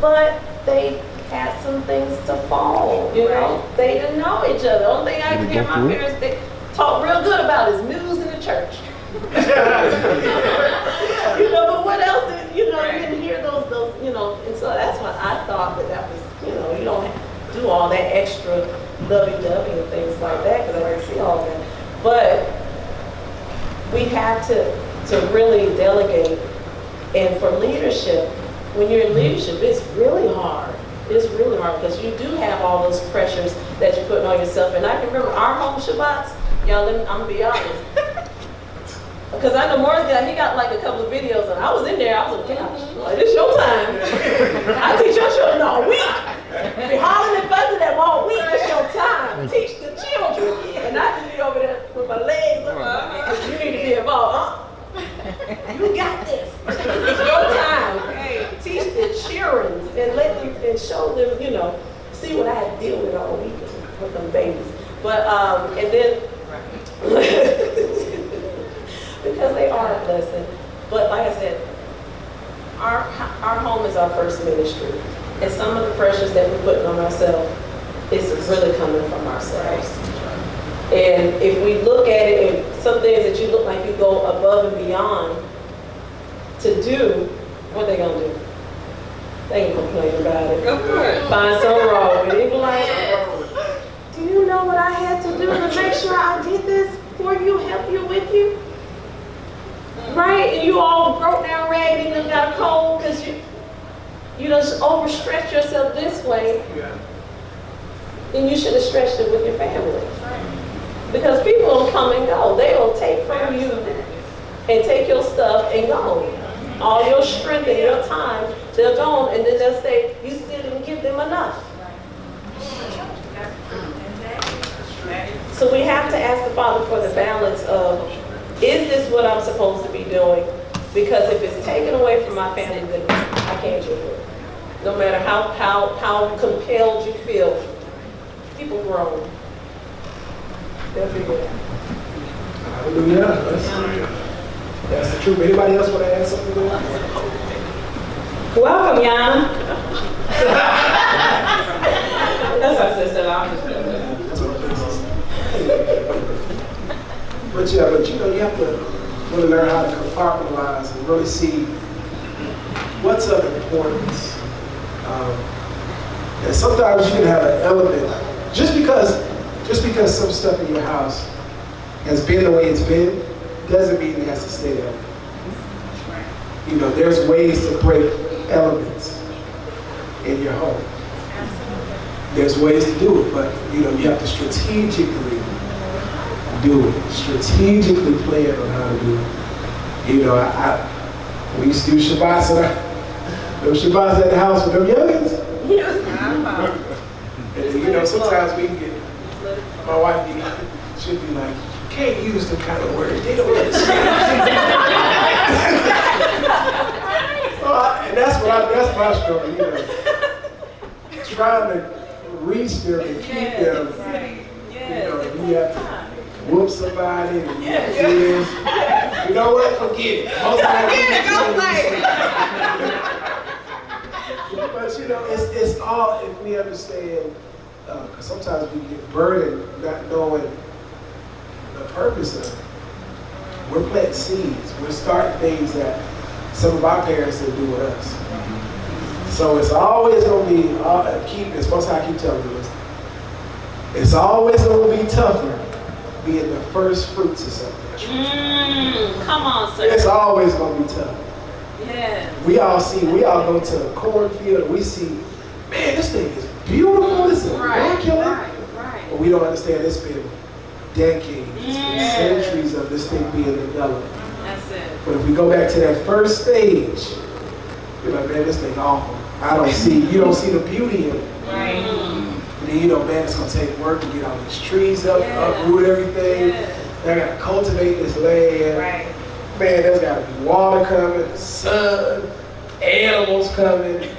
but they had some things to fall. They didn't know each other. The only thing I can hear my parents they talk real good about is news in the church. But what else? You didn't hear those. And so that's why I thought that was, you don't have to do all that extra lovey-dovey and things like that, because I didn't see all that. But we have to really delegate. And for leadership, when you're in leadership, it's really hard. It's really hard because you do have all those pressures that you're putting on yourself. And I can remember our home Shabbats, y'all, I'm gonna be honest. Because I know Morris he got like a couple of videos, and I was in there, I was like, gosh, like, this your time. I teach your children all week. Be hollering and fussing at them all week, it's your time. Teach the children. And I just be over there with my legs up, you need to be involved, You got this. It's your time. Teach the children and let them and show them, see what I had to deal with all week with them babies. But and then because they are a blessing. But like I said, our home is our first ministry, and some of the pressures that we're putting on ourselves is really coming from ourselves. And if we look at it, and some things that you look like you go above and beyond to do, what are they gonna do? They ain't complain about it. Go for it. Find something wrong with it. Be like, do you know what I had to do to make sure I did this for you, help you with you? Right? And you all broke down raggedy and got a cold because you just overstretched yourself this way. And you should have stretched it with your family. Because people will come and go. They will take from you and take your stuff and go. All your strength and your time, they're gone, and then they'll say, you still didn't give them enough. So we have to ask the Father for the balance of, is this what I'm supposed to be doing? Because if it's taken away from my family, then I can't do it. No matter how compelled you feel people grow. They'll figure it out. Hallelujah. That's the truth. Anybody else want to add something to that? Welcome, Yana. That's our sister. I'm just But you know, you have to really learn how to compartmentalize and really see what's of importance. And sometimes you can have an element, just because some stuff in your house has been the way it's been, doesn't mean it has to stay that way. You know, there's ways to break elements in your home. There's ways to do it, but you know, you have to strategically do it. Strategically plan on how to do it. You know, we used to do Shabbat, those Shabbats at the house with them youngins. And you know, sometimes we can get, my wife should be like, you can't use them kind of words. They don't understand. And that's my struggle, you know. Trying to reach them and keep them. You know, you have to whoop somebody and you know what? Forget it. Most times but you know, it's all if we understand, because sometimes we get burdened not knowing the purpose of it. We're planting seeds. We're starting things that some of our parents didn't do with us. So it's always going to be, it's most I keep telling you this, it's always going to be tougher being the first fruits of something. Come on, sir. It's always going to be tough. Yes. We all go to a cornfield and we see, man, this thing is beautiful, it's immaculate. Right. But we don't understand it's been decades, it's been centuries of this thing being developed. That's it. But if we go back to that first stage, you're like, man, this thing awful. You don't see the beauty in it. Right. And then, you know, man, it's gonna take work to get all these trees up, uproot everything. They gotta cultivate this land. Right. Man, there's gotta be water coming, sun, animals coming.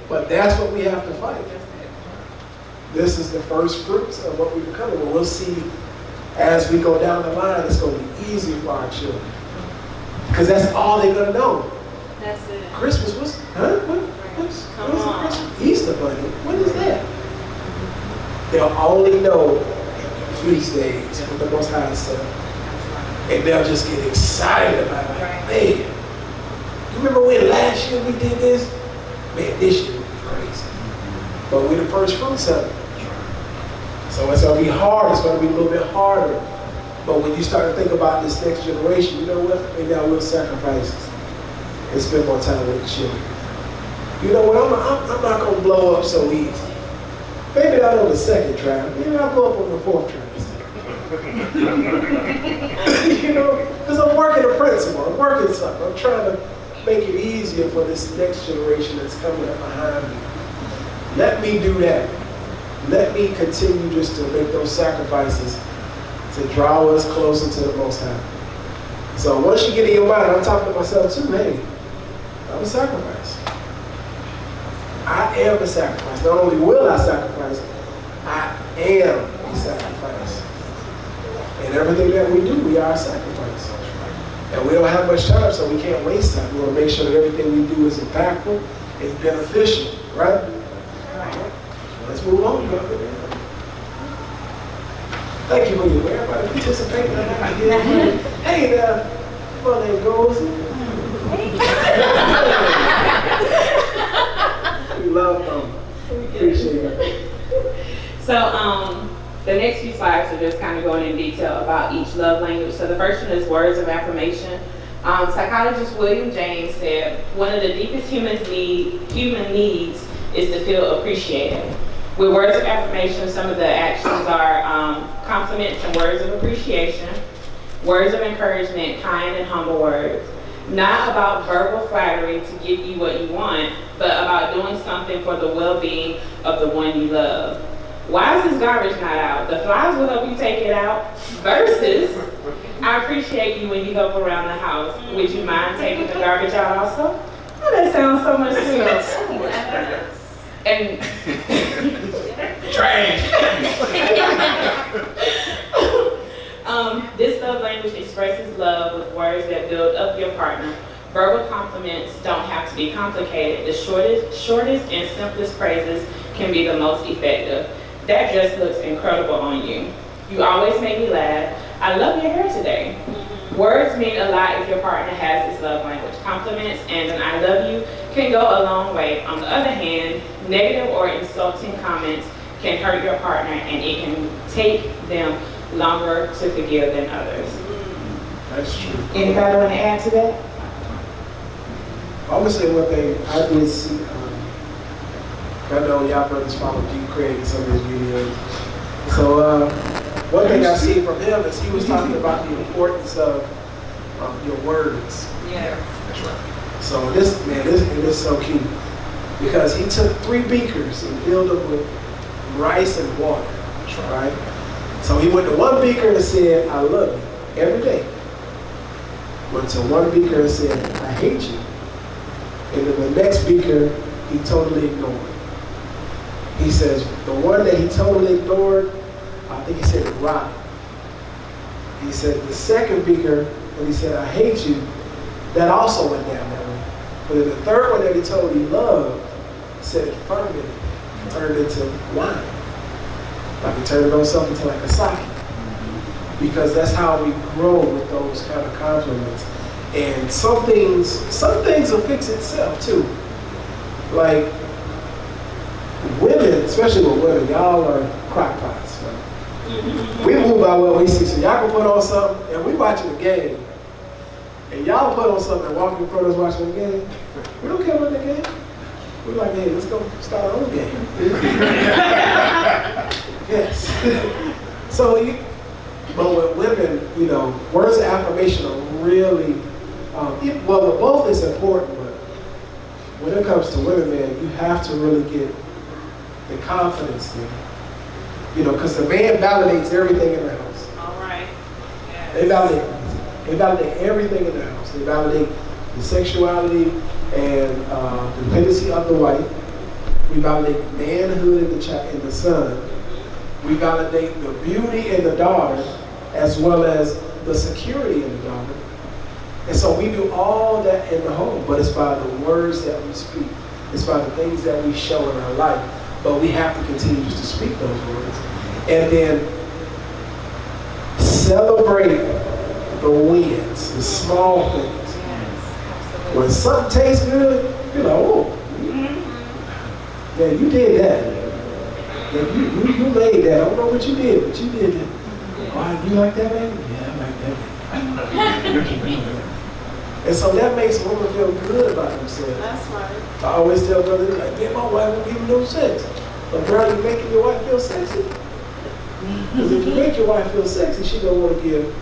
But that's what we have to fight. This is the first fruits of what we become. And we'll see as we go down the line, it's gonna be easier for our children. Because that's all they're gonna know. That's it. Christmas was, what's Christmas? Easter bunny, what is that? They'll only know feast days with the Most High stuff. And they'll just get excited about it. Like, man, you remember when last year we did this? Man, this year would be crazy. But we're the first fruits of it. So it's gonna be hard, it's gonna be a little bit harder. But when you start to think about this next generation, you know what? Maybe I will sacrifice and spend more time with the children. You know what? I'm not gonna blow up so easy. Maybe not on the second try. Maybe I'll blow up on the fourth try. You know, because I'm working a principle. I'm working something. I'm trying to make it easier for this next generation that's coming up behind me. Let me do that. Let me continue just to make those sacrifices to draw us closer to the Most High. So once you get in your mind, I'm talking to myself too, hey, I'm a sacrifice. I am a sacrifice. Not only will I sacrifice, I am a sacrifice. And everything that we do, we are a sacrifice. And we don't have much time, so we can't waste time. We want to make sure that everything we do is impactful, is beneficial, right? Let's move on. Thank you for everybody participating. Hey, my name goes. We love them. Appreciate it. So, the next few slides are just kind of going in detail about each love language. So the first one is words of affirmation. Psychologist William James said, one of the deepest human needs is to feel appreciated. With words of affirmation, some of the actions are compliments and words of appreciation, words of encouragement, kind and humble words. Not about verbal flattery to give you what you want, but about doing something for the well-being of the one you love. Why is this garbage not out? The flies will help you take it out. Versus, I appreciate you when you help around the house. Would you mind taking the garbage out also? Oh, that sounds so much sweeter. And trash. This love language expresses love with words that build up your partner. Verbal compliments don't have to be complicated. The shortest and simplest phrases can be the most effective. That dress looks incredible on you. You always make me laugh. I love your hair today. Words mean a lot if your partner has this love language. Compliments and an I love you can go a long way. On the other hand, negative or insulting comments can hurt your partner and it can take them longer to forgive than others. That's true. Anybody want to add to that? I'm gonna say one thing. I did see. I know y'all brothers follow G. Craig in some of his videos. So one thing I see from him is he was talking about the importance of your words. Yeah. That's right. So this is so key because he took 3 beakers and filled them with rice and water. That's right. So he went to one beaker and said, "I love you," every day. Went to one beaker and said, "I hate you." And then the next beaker, he totally ignored. He says, the one that he totally ignored, I think he said it rotted. He said the second beaker, when he said, "I hate you," that also went down that way. But then the third one that he totally loved, said it fermented, turned into wine. Like he turned it on something to like a sake. Because that's how we grow with those kind of compliments. And some things will fix itself too. Like women, especially with women, y'all are crockpots. Right? We move by what we see. So y'all can put on something and we watching the game. And y'all put on something and walk in front of us watching the game. We don't care about the game. We're like, hey, let's go start our own game. Yes. But with women, words of affirmation are really, with both it's important, but when it comes to women, man, you have to really get the confidence there. Because the man validates everything in the house. All right. Yes. They validate everything in the house. They validate the sexuality and dependency of the wife. We validate manhood in the son. We validate the beauty in the daughter, as well as the security in the daughter. And so we do all that in the home, but it's by the words that we speak. It's by the things that we show in our life. But we have to continue just to speak those words. And then celebrate the wins, the small things. When something tastes good, oh, yeah, you did that. Yeah, you made that. I don't know what you did, but you did that. Oh, you like that, baby? Yeah, I like that, baby. And so that makes women feel good about themselves. That's right. I always tell brothers, like, yeah, my wife won't give me no sex. But girl, you making your wife feel sexy? Because if you make your wife feel sexy, she gonna want to give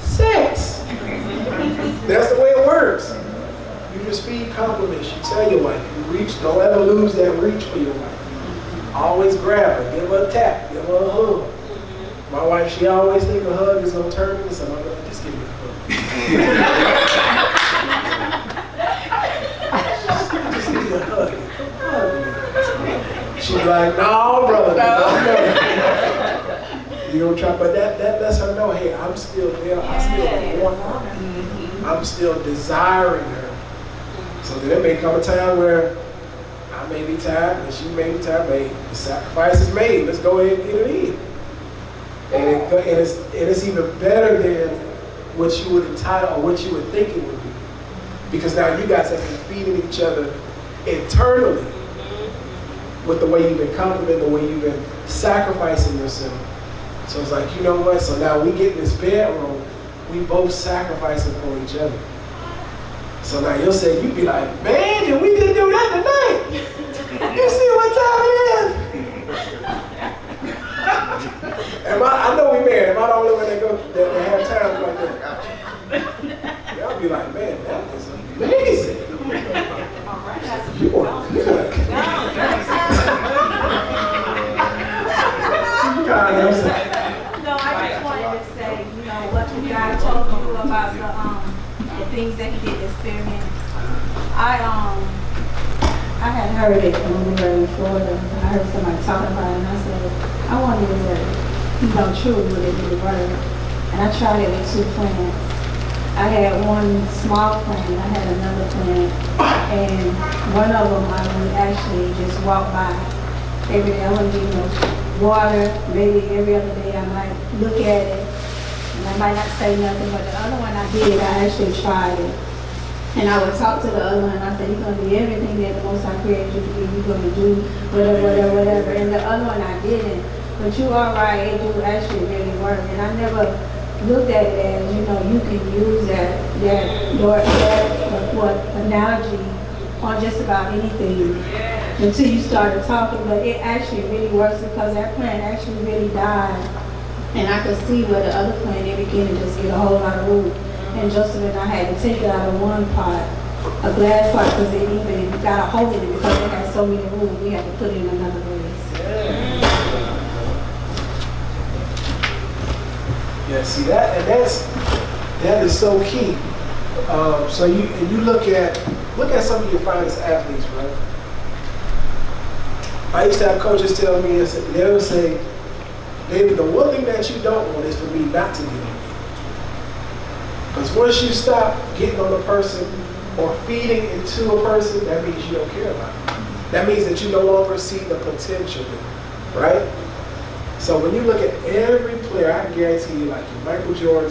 sex. That's the way it works. You just feed compliments. You tell your wife, you reach, don't ever lose that reach for your wife. Always grab her, give her a tap, give her a hug. My wife, she always think a hug is gonna turn me, so I'm gonna just give me a hug. Just give me a hug. She's like, no, brother, no. You don't try, but that lets her know, hey, I'm still there. I still want her. I'm still desiring her. So then there may come a time where I may be tired and she may be tired, but the sacrifice is made. Let's go ahead and get it in. And it's even better than what you would entitle or what you would think it would be. Because now you guys have been feeding each other internally with the way you've been complimenting, the way you've been sacrificing yourself. So it's like, you know what? So now we get in this bedroom, we both sacrificing for each other. So now you'll say, you'd be like, man, and we didn't do that tonight. You see what time it is? I know we married. Am I the only one that have times like that? Y'all be like, man, that is amazing. You are good. No, I just wanted to say, what you guys told me about the things that he did experiment. I had heard it when we were in Florida. I heard somebody talking about it, and I said, I want it true with it in the word. And I tried it with 2 plants. I had one small plant, I had another plant, and one of them I would actually just walk by every day. I wouldn't give no water. Maybe every other day I might look at it, and I might not say nothing. But the other one I did, I actually tried it. And I would talk to the other one, and I said, you're going to be everything that the Most High created you to be. You're going to do whatever. And the other one I didn't. But you are right, it do actually really work. And I never looked at it as, you can use that analogy on just about anything until you started talking. But it actually really works because that plant actually really died. And I could see where the other plant, it began to just get a whole lot of root. And Joseph and I had to take it out of one pot, a glass pot, because it even got a hole in it because it had so many roots. We had to put it in another place. Yeah, see that, and that is so key. So you look at some of your finest athletes, right? I used to have coaches tell me, they would say, David, the one thing that you don't want is for me not to get on. Because once you stop getting on a person or feeding into a person, that means you don't care about it. That means that you no longer see the potential there, right? So when you look at every player, I guarantee you, like Michael Jordan,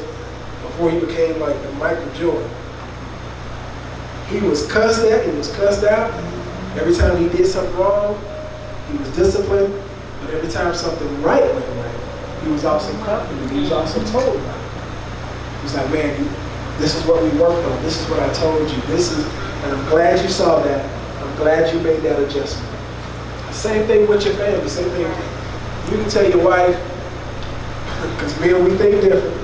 before he became like the Michael Jordan, he was cussed at, he was cussed out. Every time he did something wrong, he was disciplined. But every time something right went right, he was also complimented. He was also told about it. He was like, man, this is what we worked on. This is what I told you. And I'm glad you saw that. I'm glad you made that adjustment. Same thing with your family. Same thing. You can tell your wife, because men, we think different.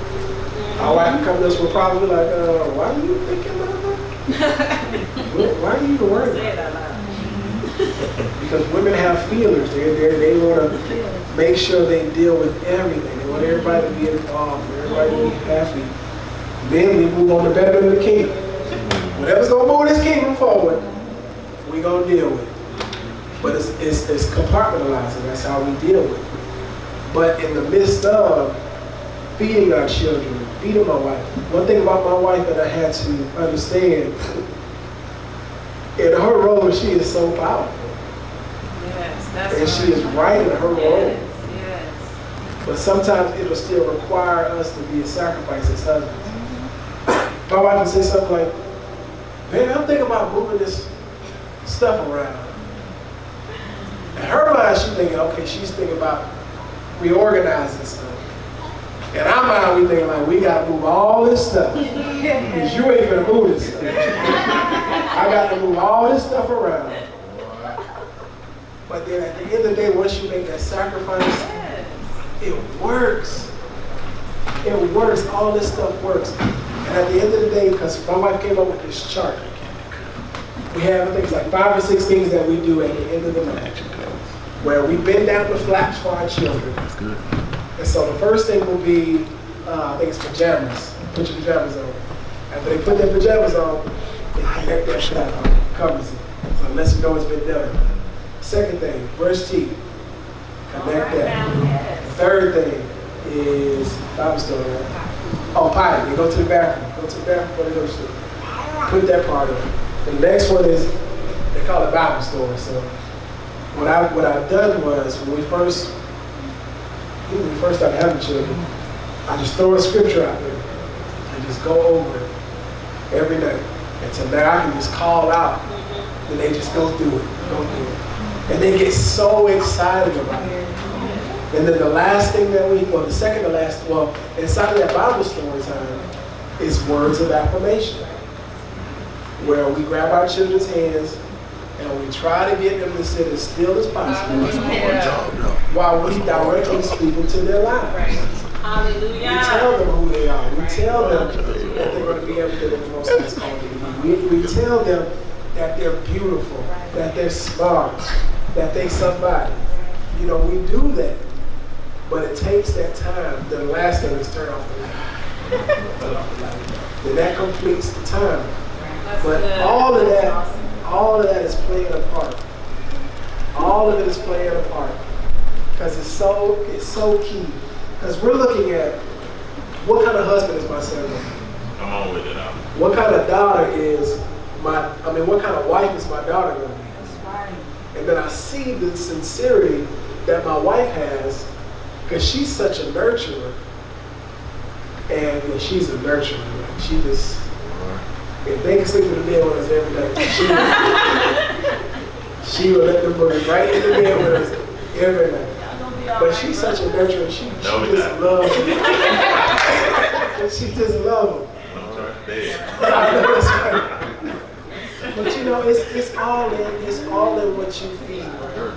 Our wife can come to us with a problem, like, why are you thinking about that? Why are you even worried about that? Because women have feelers. They want to make sure they deal with everything. They want everybody to be involved, everybody to be happy. Then we move on to betterment of the kingdom. Whatever's going to move this kingdom forward, we're going to deal with it. But it's compartmentalizing. That's how we deal with it. But in the midst of feeding our children, feeding my wife, one thing about my wife that I had to understand, in her role, she is so powerful. Yes, that's and she is right in her role. Yes. But sometimes it'll still require us to be a sacrifice as husbands. My wife would say something like, baby, I'm thinking about moving this stuff around. In her mind, she's thinking, okay, she's thinking about reorganizing stuff. In our mind, we thinking like, we got to move all this stuff. Because you ain't going to move this stuff. I got to move all this stuff around. But then at the end of the day, once you make that sacrifice, it works. It works. All this stuff works. And at the end of the day, because my wife came up with this chart, we have things like 5 or 6 things that we do at the end of the night, where we bend down the flaps for our children. That's good. And so the first thing will be, I think it's pajamas. Put your pajamas on. After they put their pajamas on, they connect that flap on, covers it. So it lets you know it's been done. Second thing, brush teeth. Connect that. Third thing is Bible story. Oh, potty. They go to the bathroom. Go to the bathroom before they go to sleep. Put that part in. The next one is, they call it Bible story. So what I've done was, when we first started having children, I just throw a scripture out there and just go over it every night. And so now I can just call out, and they just go through it. And they get so excited about it. And then the last thing that the second to last, inside of that Bible story time is words of affirmation, where we grab our children's hands and we try to get them to sit as still as possible while we directly speaking to their lives. Hallelujah. We tell them who they are. We tell them that they're going to be everything that the Most High has called them to be. We tell them that they're beautiful, that they're smart, that they're somebody. We do that. But it takes that time. The last thing is turn off the light. Then that completes the time. But all of all of that is playing a part. All of it is playing a part. Because it's so key. Because we're looking at what kind of husband is my son going to be? Come on with it now. What kind of daughter is what kind of wife is my daughter going to be? That's right. And then I see the sincerity that my wife has, because she's such a nurturer. And she's a nurturer. Like, she just, if they can sleep in the bed with us every day, she will let them boys right in the bed with us every night. But she's such a nurturer. She just loves them. She just loves them. But you know, it's all in what you feed, right?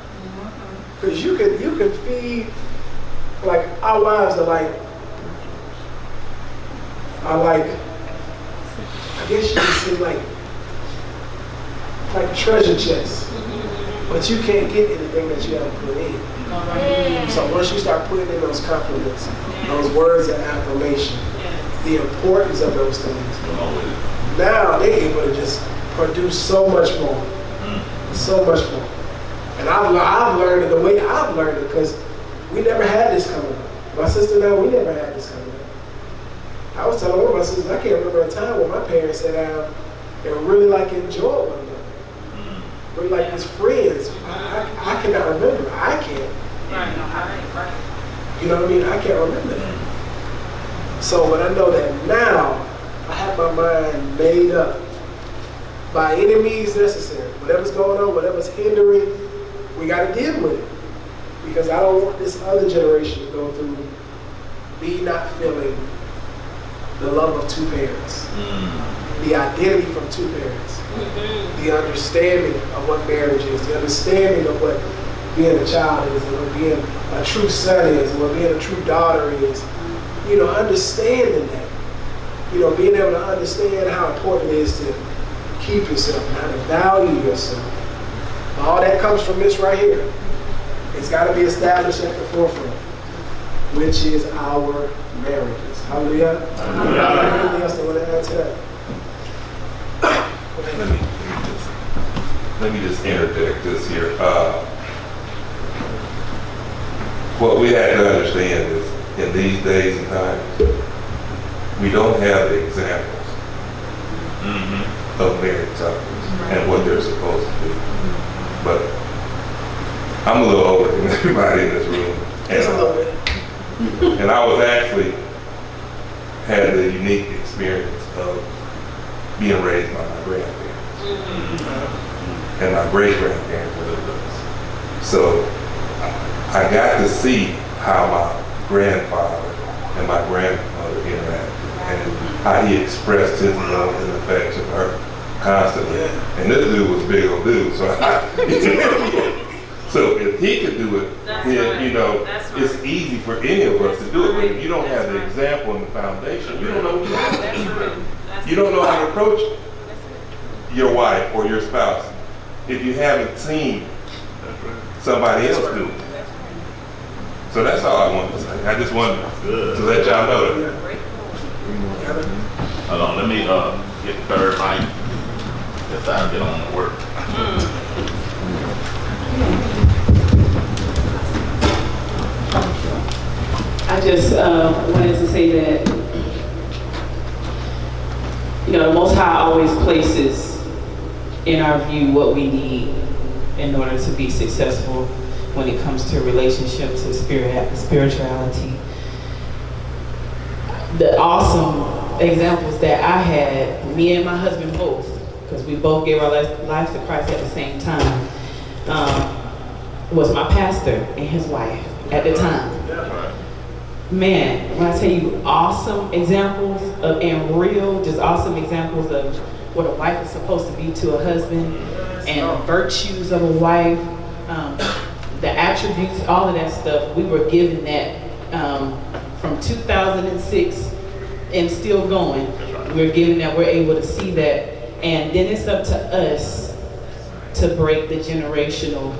Because you can feed, like our wives are like, I guess you could say like treasure chests. But you can't get anything that you haven't put in. So once you start putting in those compliments, those words of affirmation, the importance of those things, now they're able to just produce so much more. So much more. And I've learned it the way I've learned it, because we never had this coming up. My sister and I, we never had this coming up. I was telling one of my sisters, I can't remember a time when my parents sat down and really like enjoyed one another. Really like as friends. I cannot remember. I can't. Right. You know what I mean? I can't remember that. So when I know that now, I have my mind made up by any means necessary. Whatever's going on, whatever's hindering, we got to deal with it. Because I don't want this other generation to go through me not feeling the love of two parents, the identity from two parents, the understanding of what marriage is, the understanding of what being a child is, and what being a true son is, and what being a true daughter is. You know, understanding that. You know, being able to understand how important it is to keep yourself and how to value yourself. All that comes from this right here. It's got to be established at the forefront, which is our marriages. Hallelujah. Anything else they want to add to that? Let me just interject this here. What we have to understand is, in these days and times, we don't have the examples of married couples and what they're supposed to do. But I'm a little older than everybody in this room. Just a little bit. And I was actually had the unique experience of being raised by my grandparents. And my great-grandparents were with us. So I got to see how my grandfather and my grandmother interacted and how he expressed his love and affection for her constantly. And this dude was a big old dude, so so if he could do it, then, you know, it's easy for any of us to do it. But if you don't have the example and the foundation, you don't know what you don't know how to approach your wife or your spouse if you haven't seen somebody else do it. So that's all I wanted to say. I just wanted to let y'all know that. Hold on, let me get the third mic. Guess I'll get on to work. I just wanted to say that, you know, the Most High always places in our view what we need in order to be successful when it comes to relationships and spirituality. The awesome examples that I had, me and my husband both, because we both gave our lives to Christ at the same time, was my pastor and his wife at the time. Man, when I tell you awesome examples of, and real, just awesome examples of what a wife is supposed to be to a husband, and the virtues of a wife, the attributes, all of that stuff, we were given that from 2006 and still going. We're given that, we're able to see that, and then it's up to us to break the generational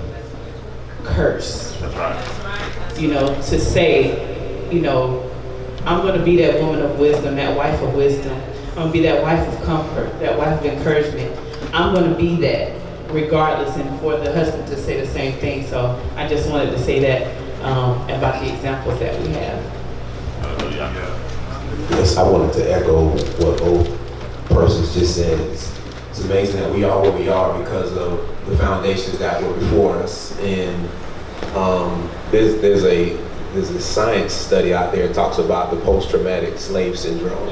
curse. That's right. You know, to say, you know, I'm going to be that woman of wisdom, that wife of wisdom. I'm going to be that wife of comfort, that wife of encouragement. I'm going to be that. regardless, and for the husband to say the same thing. So I just wanted to say that about the examples that we have. Yes, I wanted to echo what both persons just said. It's amazing that we are where we are because of the foundations that were before us. And there's a science study out there that talks about the post-traumatic slave syndrome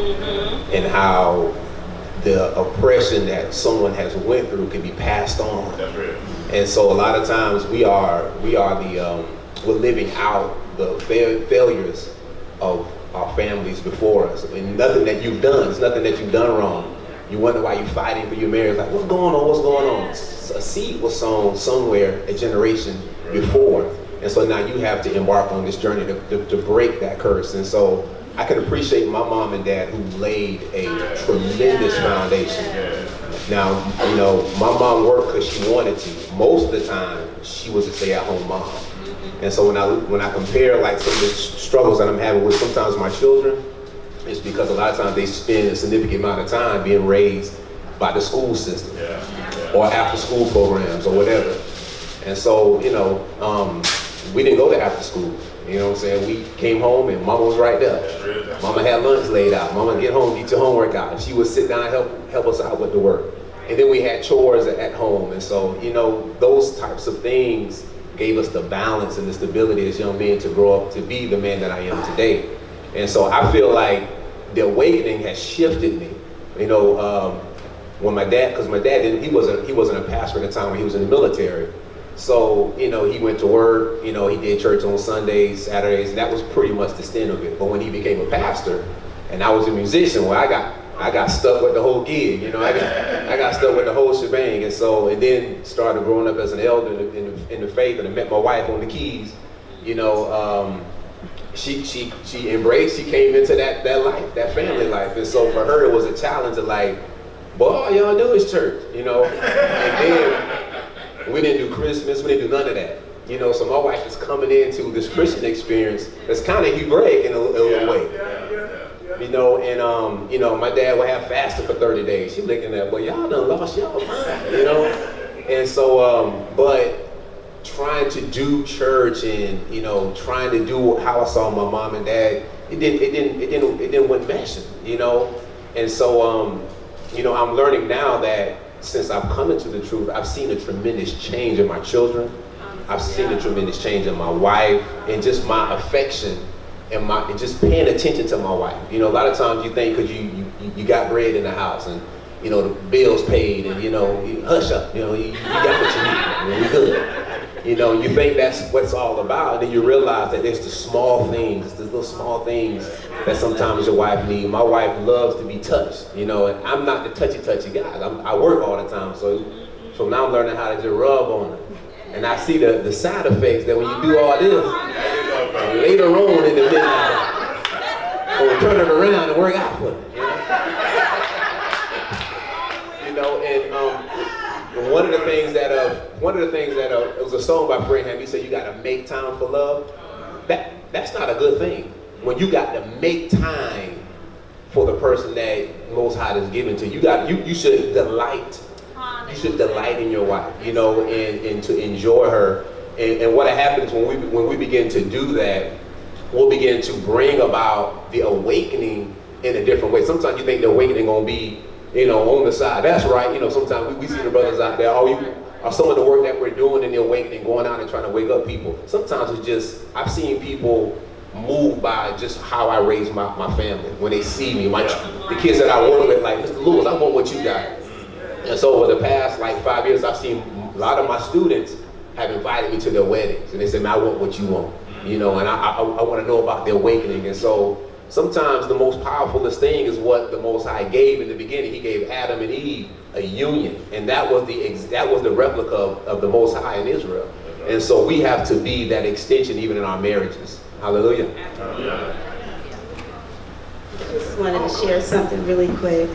and how the oppression that someone has went through can be passed on. That's real. And so a lot of times we're living out the failures of our families before us. And nothing that you've done, it's nothing that you've done wrong. You wonder why you're fighting for your marriage. Like, what's going on? What's going on? A seed was sown somewhere a generation before. And so now you have to embark on this journey to break that curse. And so I can appreciate my mom and dad who laid a tremendous foundation. Now, you know, my mom worked because she wanted to. Most of the time, she was a stay-at-home mom. And so when I compare like some of the struggles that I'm having with sometimes my children, it's because a lot of times they spend a significant amount of time being raised by the school system or after school programs or whatever. And so, you know, we didn't go to after school. You know what I'm saying? We came home and mama was right there. Mama had lunch laid out. Mama, get home, get your homework out. And she would sit down and help us out with the work. And then we had chores at home. And so, you know, those types of things gave us the balance and the stability as young men to grow up to be the man that I am today. And so I feel like the awakening has shifted me. You know, when my dad, because my dad he wasn't a pastor at the time when he was in the military. So, you know, he went to work, you know, he did church on Sundays, Saturdays, and that was pretty much the extent of it. But when he became a pastor and I was a musician, well, I got stuck with the whole gig, you know, I got stuck with the whole shebang. And so, and then started growing up as an elder in the faith, and I met my wife on the keys, you know, she embraced, she came into that life, that family life. And so for her, it was a challenge of like, boy, all y'all do is church, you know, and then we didn't do Christmas, we didn't do none of that. You know, so my wife is coming into this Christian experience that's kind of Hebraic in a little way. You know, and you know, my dad would have fasted for 30 days. She looking at, well, y'all done lost y'all mind, you know? And so, but trying to do church and, you know, trying to do how I saw my mom and dad, it didn't went meshing, you know? And so, you know, I'm learning now that since I've come into the truth, I've seen a tremendous change in my children. I've seen a tremendous change in my wife and just my affection and just paying attention to my wife. You know, a lot of times you think because you got bread in the house and, you know, the bills paid and, you know, hush up, you know, you got what you need, you know, we good. You know, you think that's what it's all about, and then you realize that there's the small things, the little small things that sometimes your wife needs. My wife loves to be touched, you know, and I'm not the touchy guy. I work all the time, so now I'm learning how to just rub on her. And I see the side effects that when you do all this, later on in the midnight, or turn it around and work out for it. You know, and one of the things that it was a song by Fred Hammond. He said you got to make time for love. That's not a good thing. When you got to make time for the person that Most High is given to you, you should delight. You should delight in your wife, you know, and to enjoy her. And what happens when we begin to do that, we'll begin to bring about the awakening in a different way. Sometimes you think the awakening gonna be, you know, on the side. That's right. You know, sometimes we see the brothers out there, or some of the work that we're doing in the awakening, going out and trying to wake up people. Sometimes it's just, I've seen people moved by just how I raise my family. When they see me, the kids that I work with, like, Mr. Lewis, I want what you got. And so over the past like 5 years, I've seen a lot of my students have invited me to their weddings. And they say, man, I want what you want. You know, and I want to know about the awakening. And so sometimes the most powerfulest thing is what the Most High gave in the beginning. He gave Adam and Eve a union. And that was the replica of the Most High in Israel. And so we have to be that extension even in our marriages. Hallelujah. I just wanted to share something really quick.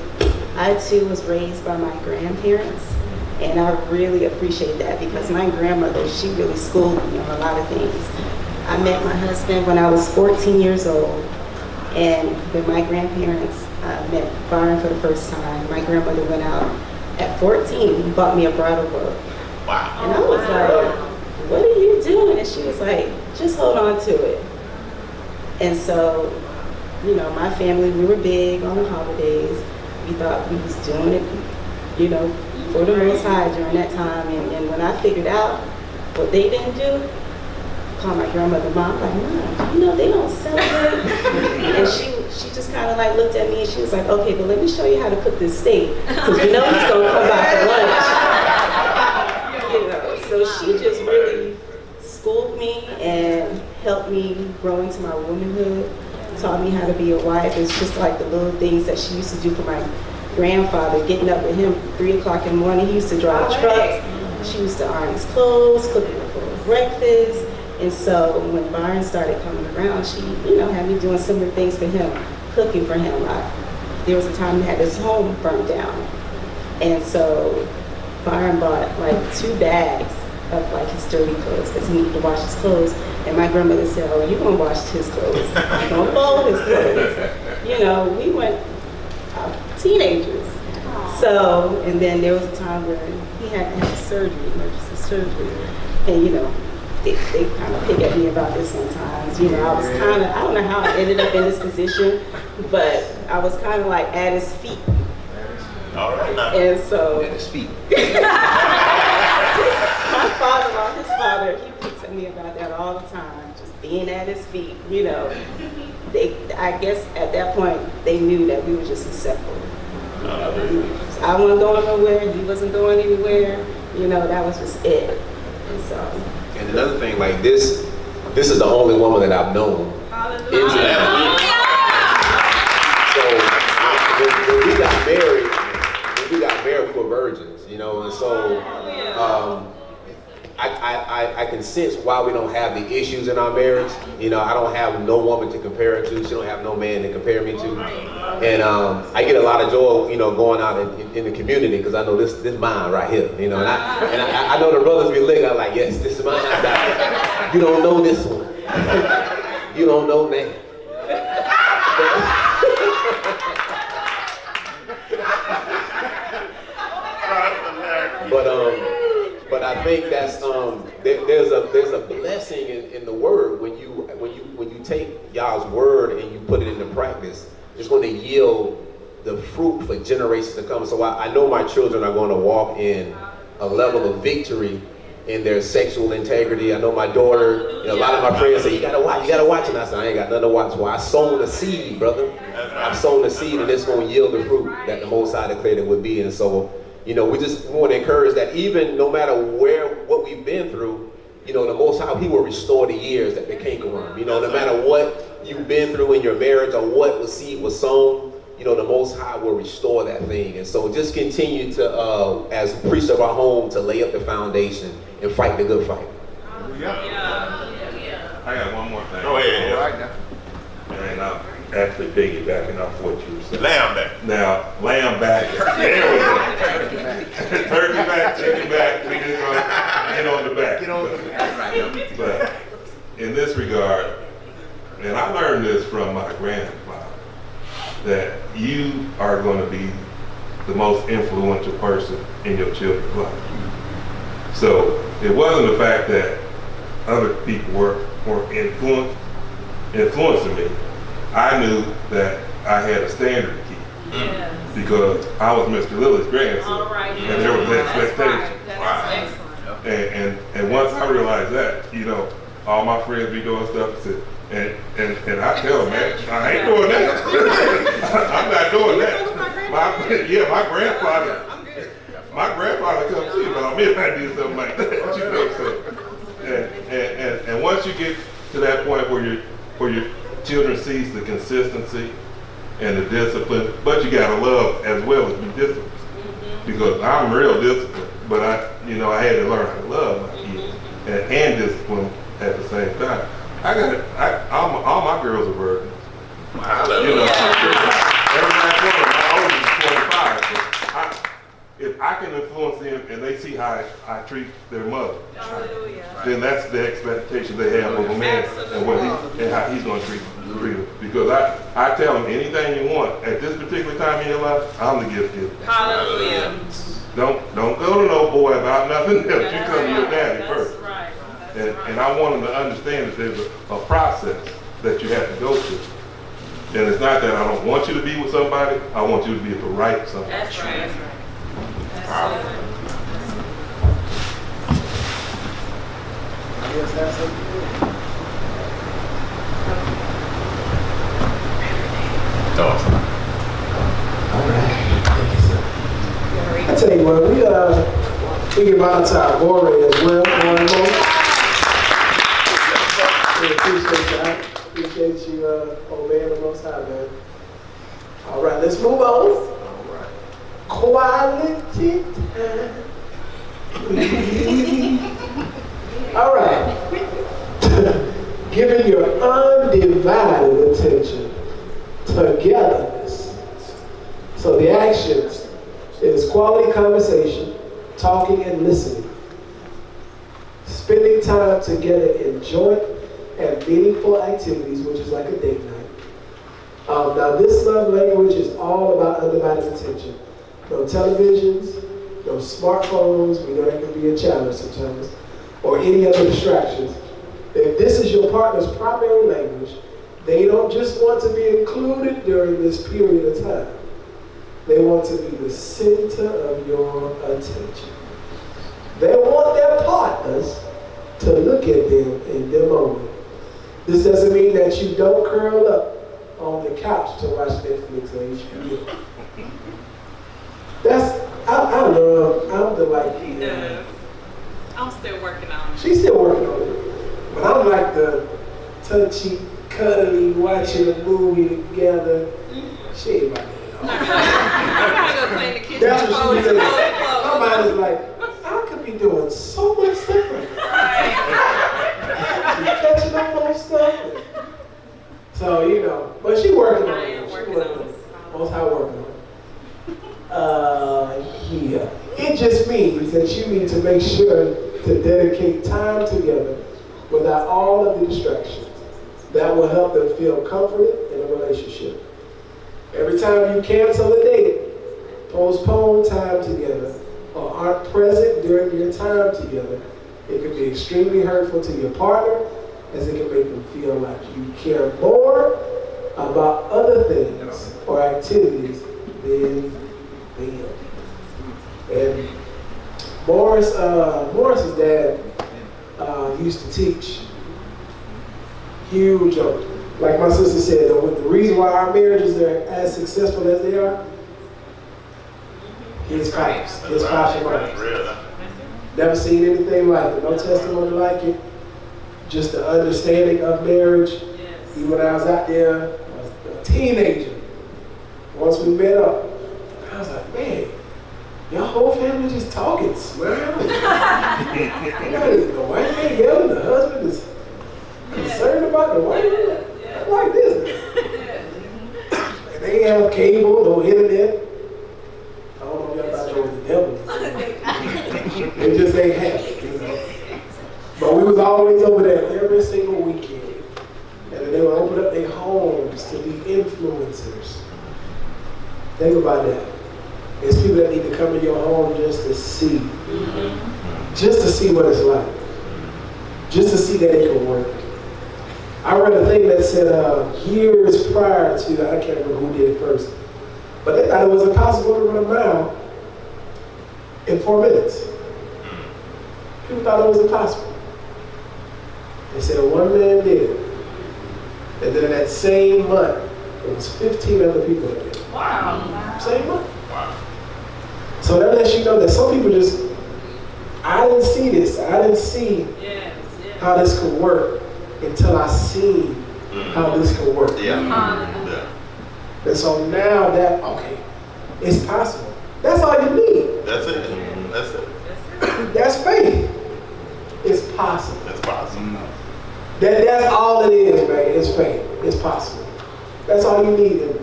I too was raised by my grandparents, and I really appreciate that because my grandmother, she really schooled me on a lot of things. I met my husband when I was 14 years old, and when my grandparents met Byron for the first time, my grandmother went out at 14, he bought me a bridal book. Wow. And I was like, what are you doing? And she was like, just hold on to it. And so, you know, my family, we were big on the holidays. We thought we was doing it, you know, for the Most High during that time. And when I figured out what they didn't do, I called my grandmother, Mom, like, Mom, you know, they don't celebrate. And she just kind of like looked at me and she was like, okay, but let me show you how to cook this steak. Because you know he's going to come by for lunch. You know, so she just really schooled me and helped me grow into my womanhood. Taught me how to be a wife. It's just like the little things that she used to do for my grandfather, getting up with him 3 o'clock in the morning. He used to drive trucks. She used to iron his clothes, cook him for breakfast. And so when Byron started coming around, she, you know, had me doing similar things for him, cooking for him. There was a time he had his home burned down. And so Byron bought like 2 bags of like his dirty clothes because he needed to wash his clothes. And my grandmother said, oh, you're gonna wash his clothes. You're gonna fold his clothes. You know, we went teenagers. So, and then there was a time where he had to have surgery, emergency surgery. And you know, they kind of pick at me about this sometimes. You know, I was kind of, I don't know how I ended up in this position, but I was kind of like at his feet. All right, now. And so, At his feet. my father-in-law, his father, he picks at me about that all the time, just being at his feet, you know. I guess at that point, they knew that we were just inseparable. You know, I wasn't going nowhere, he wasn't going anywhere, you know, that was just it. And so. And another thing, like this is the only woman that I've known. So when we got married, we were virgins, you know, and so I can sense why we don't have the issues in our marriage. You know, I don't have no woman to compare her to. She don't have no man to compare me to. And I get a lot of joy, you know, going out in the community because I know this mine right here, you know. And I know the brothers be looking, I'm like, yes, this is mine. You don't know this one. You don't know that. But I think that's there's a blessing in the word when you take y'all's word and you put it into practice. It's going to yield the fruit for generations to come. So I know my children are going to walk in a level of victory in their sexual integrity. I know my daughter, you know, a lot of my friends say, you gotta watch, and I said, I ain't got nothing to watch. Well, I sown the seed, brother. I've sown the seed, and it's gonna yield the fruit that the Most High declared it would be. And so, you know, we just want to encourage that even no matter what we've been through, you know, the Most High, He will restore the years that the cankerworm. You know, no matter what you've been through in your marriage or what seed was sown, you know, the Most High will restore that thing. And so just continue to, as priests of our home, to lay up the foundation and fight the good fight. I got one more thing. Go ahead. Right now. And I'm actually piggybacking off what you were saying. Lamb back. Now, lamb back. There we go. Turkey back, chicken back. We just gonna get on the back. Get on the back. But in this regard, and I learned this from my grandfather, that you are going to be the most influential person in your children's life. So it wasn't the fact that other people were influencing me. I knew that I had a standard to keep. Yes. Because I was Mr. Lily's grandson. All right. And there was an expectation. That's excellent. And once I realized that, you know, all my friends be doing stuff, and I tell them, man, I ain't doing that. I'm not doing that. My grandfather comes to you about me if I do something like that. You know, so, and once you get to that point where your children sees the consistency and the discipline, but you gotta love as well as be disciplined. Because I'm real disciplined, but I had to learn how to love my kids and discipline at the same time. All my girls are virgins. Wow. You know, every last one of them. My oldest is 25. So if I can influence them and they see how I treat their mother, then that's the expectation they have of a man and how he's going to treat them. Because I tell them anything you want at this particular time in your life, I'm the gift giver. Hallelujah. Don't go to no boy about nothing else. You come to your daddy first. That's right. And I want them to understand that there's a process that you have to go through. And it's not that I don't want you to be with somebody, I want you to be at the right somebody. That's right. Wow. Yes, that's it. I tell you what, we give honor to our Bore as well. We appreciate you obeying the Most High, man. All right, let's move on. All right. Quality time. All right. Giving your undivided attention, togetherness. So the actions is quality conversation, talking and listening. Spending time together in joint and meaningful activities, which is like a date night. Now this love language is all about undivided attention. No televisions, no smartphones, we know that can be a challenge sometimes, or any other distractions. If this is your partner's primary language, they don't just want to be included during this period of time. They want to be the center of your attention. They want their partners to look at them in their moment. This doesn't mean that you don't curl up on the couch to watch Netflix or HBO. I'm the like. He does. I'm still working on it. She's still working on it. But I'm like the touchy, cuddly, watching a movie together. She ain't like that at all. I gotta go clean the kitchen. That's what she said. My mind is like, I could be doing so much stuff right now. She's catching up on stuff. So, you know, but she working on it. She's working on it. Most High working on it. Yeah. It just means that you need to make sure to dedicate time together without all of the distractions. That will help them feel comforted in a relationship. Every time you cancel a date, postpone time together, or aren't present during your time together, it can be extremely hurtful to your partner, as it can make them feel like you care more about other things or activities than them. And Morris's dad used to teach huge, like my sister said, the reason why our marriages are as successful as they are, his pops and moms. Never seen anything like it, no testimony like it. Just the understanding of marriage. Even when I was out there, I was a teenager. Once we met up, I was like, man, your whole family just talking, smiling. The wife ain't yelling, the husband is concerned about the wife. I like this. And they ain't have cable, no internet. I don't know if y'all thought there was the devil. They just ain't have it, you know. But we was always over there every single weekend. And then they would open up their homes to be influencers. Think about that. There's people that need to come in your home just to see. Just to see what it's like. Just to see that it can work. I read a thing that said years prior to, I can't remember who did it first, but they thought it was impossible to run a mile in 4 minutes. People thought it was impossible. They said one man did it. And then in that same month, it was 15 other people that did it. Wow. Same month. Wow. So that lets you know that some people just, I didn't see this. I didn't see how this could work until I seen how this could work. And so now that, okay, it's possible. That's all you need. That's it. That's it. That's faith. It's possible. That's possible. That's all it is, man. It's faith. It's possible. That's all you need in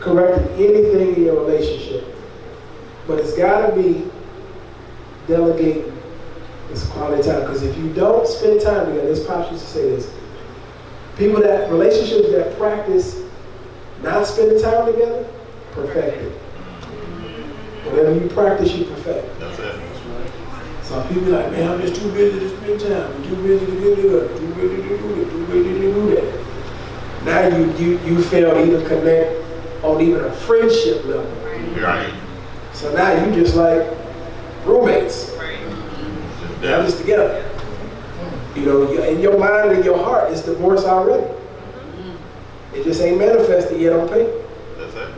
correcting anything in your relationship. But it's got to be delegating this quality time. Because if you don't spend time together, this Pops used to say this, relationships that practice not spending time together, perfected. Whatever you practice, you perfect. That's it. So people be like, man, I'm just too busy to spend time. I'm too busy to do it. Too busy to do it. Too busy to do that. Now you fail to even connect on even a friendship level. Right. So now you just like roommates. Y'all just together. You know, in your mind and in your heart, it's divorce already. It just ain't manifested yet on paper. That's it.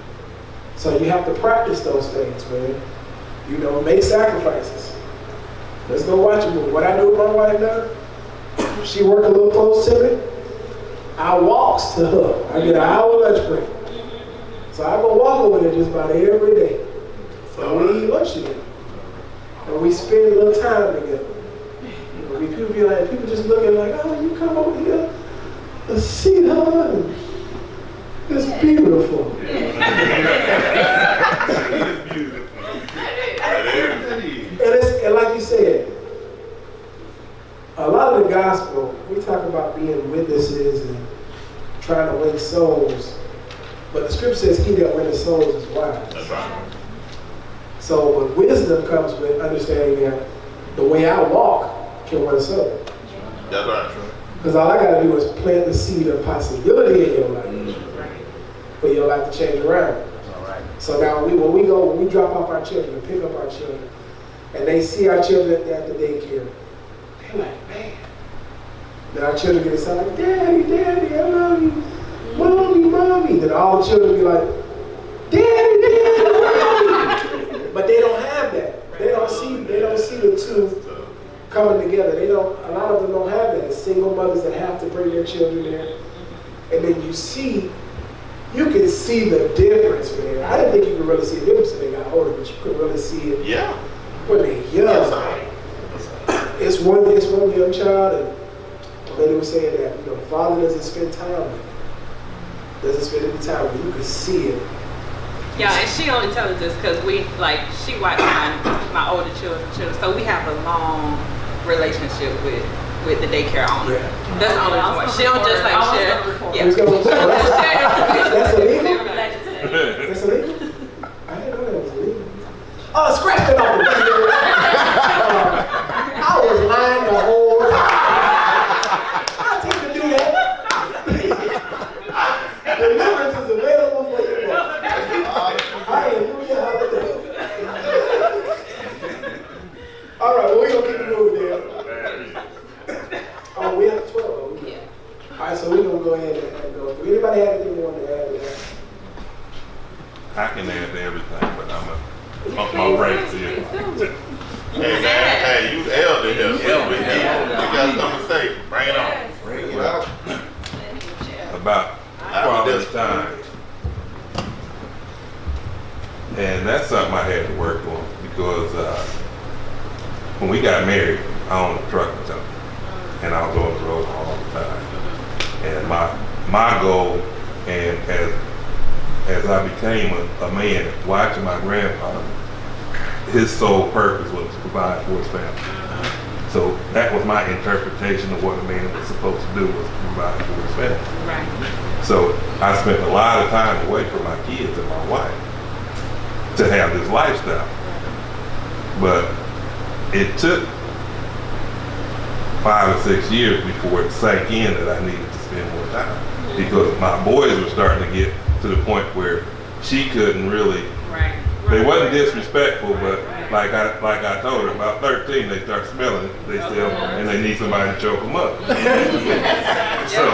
So you have to practice those things, man. You know, make sacrifices. Let's go watch a movie. What I do with my wife now, she work a little close to me, I walks to her. I get an hour lunch break. So I go walk over there just about every day. And we eat lunch together. And we spend a little time together. You know, people be like, people just looking like, oh, you come over here to see her. It's beautiful. It's beautiful. And like you said, a lot of the gospel, we talk about being witnesses and trying to win souls, but the scripture says he that winneth souls is wise. That's right. So, but wisdom comes with understanding that the way I walk can win a soul. That's right. Because all I got to do is plant the seed of possibility in your life for your life to change around. So now when we drop off our children and pick up our children, and they see our children at the daycare, they're like, man. Then our children get excited, like, Daddy, Daddy, I love you. Mommy, Mommy. Then all the children be like, Daddy, Daddy, I love you. But they don't have that. They don't see the two coming together. A lot of them don't have that. It's single mothers that have to bring their children there. And then you can see the difference, man. I didn't think you could really see the difference when they got older, but you could really see it when they're young. It's one young child, and the lady was saying that, you know, the father doesn't spend time with him. Doesn't spend any time with him. You can see it. Yeah, and she only tells us this because she watched my older children, so we have a long relationship with the daycare owner. Yeah. That's the only reason why. She don't just like share. Yeah. That's illegal? That's illegal? I didn't know that was illegal. Oh, scratch it off the video. I was lying the whole time. I'll take to do that. Deliverance is available for you. Hallelujah, hallelujah. All right, well, we're going to keep it moving there. Oh, we have 12. Yeah. All right, so we're going to go ahead and go through. Anybody have anything they want to add to that? I can add to everything, but I'm my right here. Hey, man, hey, you elder here. You got something to say. Bring it on. Bring it out. About quality time. And that's something I had to work on because when we got married, I owned a truck or something. And I was on the road all the time. And my goal, and as I became a man, watching my grandfather, his sole purpose was to provide for his family. So that was my interpretation of what a man was supposed to do, was to provide for his family. Right. So I spent a lot of time away from my kids and my wife to have this lifestyle. But it took 5 or 6 years before it sank in that I needed to spend more time. Because my boys were starting to get to the point where she couldn't really, they wasn't disrespectful, but like I told her, about 13 they start smelling themselves and they need somebody to choke them up. So,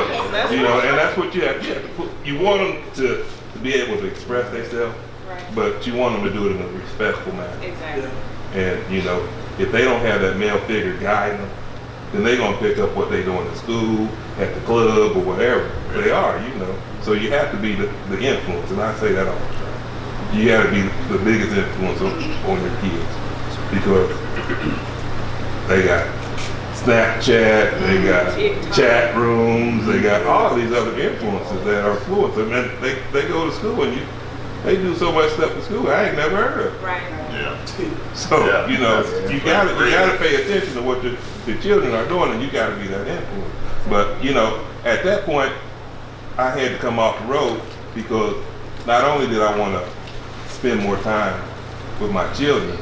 you know, and that's what you have to put, you want them to be able to express themselves, but you want them to do it in a respectful manner. Exactly. And, you know, if they don't have that male figure guiding them, then they're going to pick up what they're doing in school, at the club, or whatever they are, you know. So you have to be the influence, and I say that all the time. You got to be the biggest influence on your kids because they got Snapchat, they got chat rooms, they got all these other influences that are influencing. And they go to school and they do so much stuff in school I ain't never heard of. Right. Yeah. So, you know, you gotta pay attention to what the children are doing, and you gotta be that influence. But, you know, at that point, I had to come off the road because not only did I want to spend more time with my children,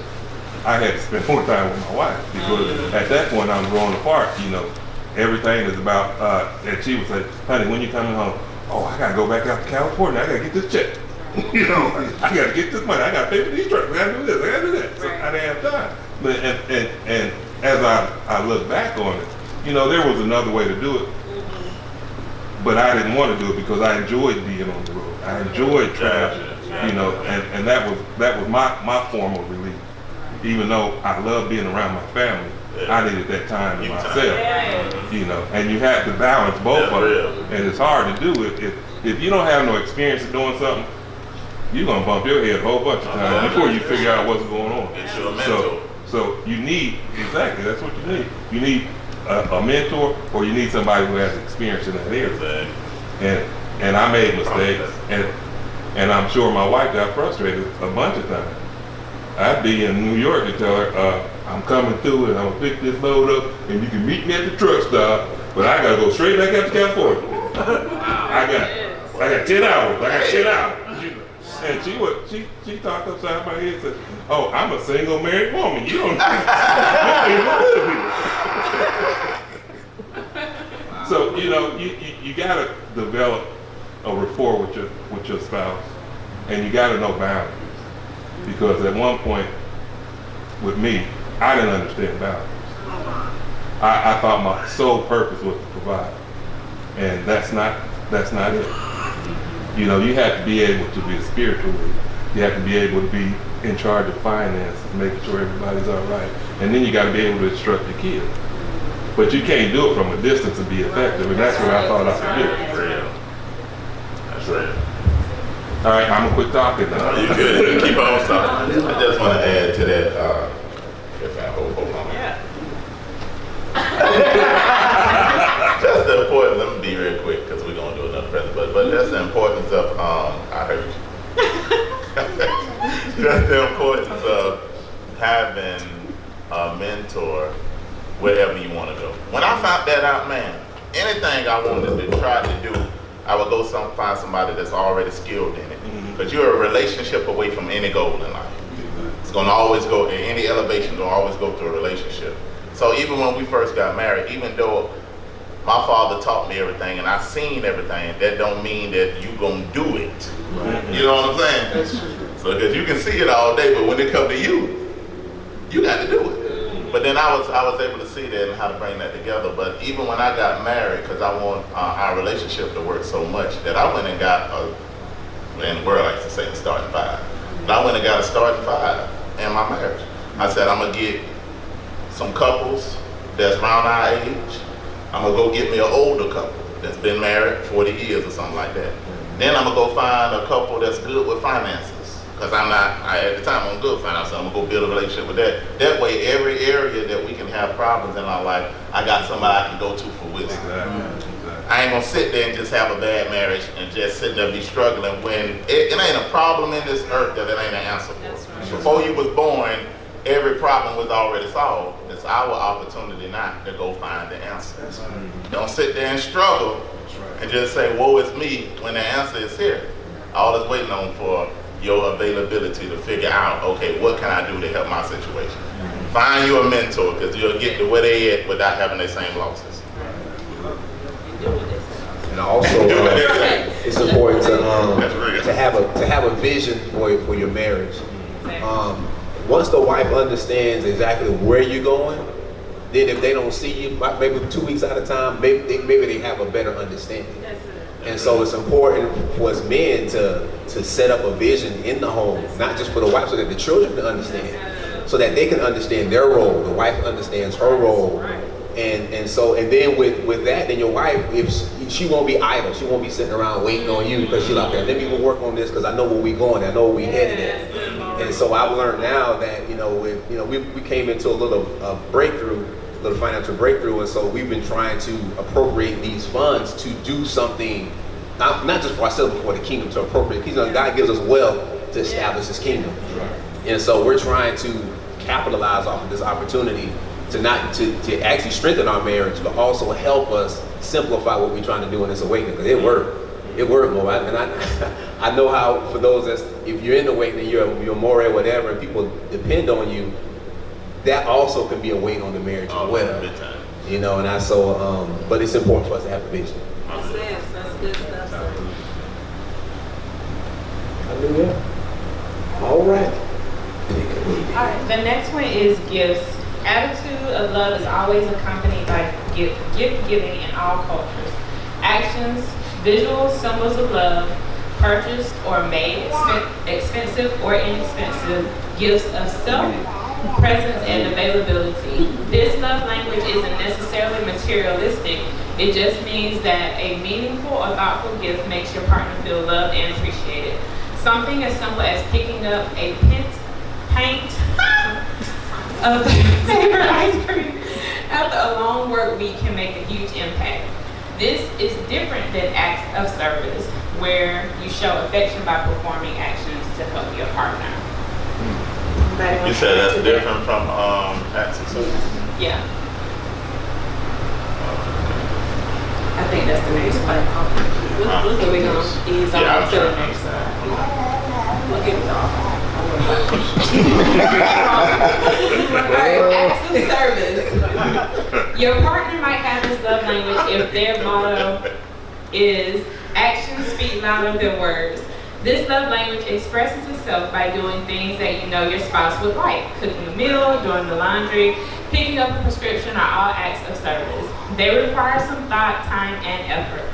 I had to spend more time with my wife because at that point I was growing apart. You know, everything is about. And she would say, "Honey, when you coming home?" "Oh, I gotta go back out to California. I gotta get this check. You know, I gotta get this money. I gotta pay for these trucks. I gotta do this. I gotta do that." So I didn't have time. But and as I look back on it, you know, there was another way to do it. But I didn't want to do it because I enjoyed being on the road. I enjoyed traveling, you know, and that was my form of relief. Even though I love being around my family, I needed that time to myself, you know. And you have to balance both of them, and it's hard to do it if you don't have no experience of doing something. You're gonna bump your head a whole bunch of times before you figure out what's going on. So you need exactly that's what you need. You need a mentor, or you need somebody who has experience in that area. And I made mistakes, and I'm sure my wife got frustrated a bunch of times. I'd be in New York and tell her, I'm coming through and I'm gonna pick this load up, and you can meet me at the truck stop, but I gotta go straight back out to California. I got 10 hours. I got 10 hours. And she talked upside my head and said, "Oh, I'm a single married woman. You don't So, you know, you gotta develop a rapport with your spouse, and you gotta know boundaries. Because at one point with me, I didn't understand boundaries. I thought my sole purpose was to provide. And that's not it. You know, you have to be able to be a spiritual leader. You have to be able to be in charge of finances, making sure everybody's all right. And then you got to be able to instruct your kids. But you can't do it from a distance and be effective, and that's what I thought I could do. That's real. That's real. All right, I'm gonna quit talking now. You good? You keep on talking. I just want to add to that. If I hold on. Yeah. That's the importance. Let me be real quick because we're gonna do another present. But that's the importance of. I heard you. That's the importance of having a mentor wherever you want to go. When I found that out, man, anything I wanted to try to do, I would go find somebody that's already skilled in it. But you're a relationship away from any goal in life. It's going to always go, any elevation will always go through a relationship. So even when we first got married, even though my father taught me everything and I seen everything, that don't mean that you going to do it. You know what I'm saying? That's true. So because you can see it all day, but when it comes to you, you got to do it. But then I was able to see that and how to bring that together. But even when I got married, because I want our relationship to work so much, that I went and got in the world likes to say a starting five. But I went and got a starting five in my marriage. I said, I'm gonna get some couples that's around our age. I'm gonna go get me an older couple that's been married 40 years or something like that. Then I'm gonna go find a couple that's good with finances. Because at the time I'm good with finances, so I'm gonna go build a relationship with that. That way, every area that we can have problems in our life, I got somebody I can go to for wisdom. Exactly. I ain't gonna sit there and just have a bad marriage and just sit there and be struggling when it ain't a problem in this earth that it ain't an answer for. Right. Before you was born, every problem was already solved. It's our opportunity now to go find the answer. Right. Don't sit there and struggle and just say, woe is me, when the answer is here. All it's waiting on for your availability to figure out, okay, what can I do to help my situation? Find you a mentor, because you'll get to where they at without having the same losses. And also, it's important to have a vision for your marriage. Once the wife understands exactly where you're going, then if they don't see you, maybe 2 weeks at a time, maybe they have a better understanding. And so it's important for us men to set up a vision in the home, not just for the wife, so that the children can understand, so that they can understand their role. The wife understands her role. And then with that, then your wife, if she won't be idle, she won't be sitting around waiting on you because she's like, okay, let me go work on this because I know where we're going, I know where we're headed at. And so I've learned now that we came into a little financial breakthrough, and so we've been trying to appropriate these funds to do something, not just for ourselves, but for the kingdom, to appropriate. Because God gives us wealth to establish His kingdom, and so we're trying to capitalize off of this opportunity to actually strengthen our marriage, but also help us simplify what we're trying to do in this awakening, because it worked. It worked more, and I know how for those that's, if you're in the weight and you're more or whatever, and people depend on you, that also can be a weight on the marriage as well. You know, and but it's important for us to have a vision. That's good stuff, sir. Hallelujah. All right. All right, the next one is gifts. Attitude of love is always accompanied by gift giving in all cultures. Actions, visual symbols of love, purchased or made expensive or inexpensive gifts of self, presence, and availability. This love language isn't necessarily materialistic. It just means that a meaningful or thoughtful gift makes your partner feel loved and appreciated. Something as simple as picking up a pint of favorite ice cream after a long work week can make a huge impact. This is different than acts of service, where you show affection by performing actions to help your partner. You said that's different from acts of service? Yeah. I think that's the next part. So we're going to ease on to the next side. We'll get it off. Alright, acts of service. Your partner might have this love language if their motto is actions speak louder than words. This love language expresses itself by doing things that you know your spouse would like. Cooking a meal, doing the laundry, picking up a prescription are all acts of service. They require some thought, time, and effort.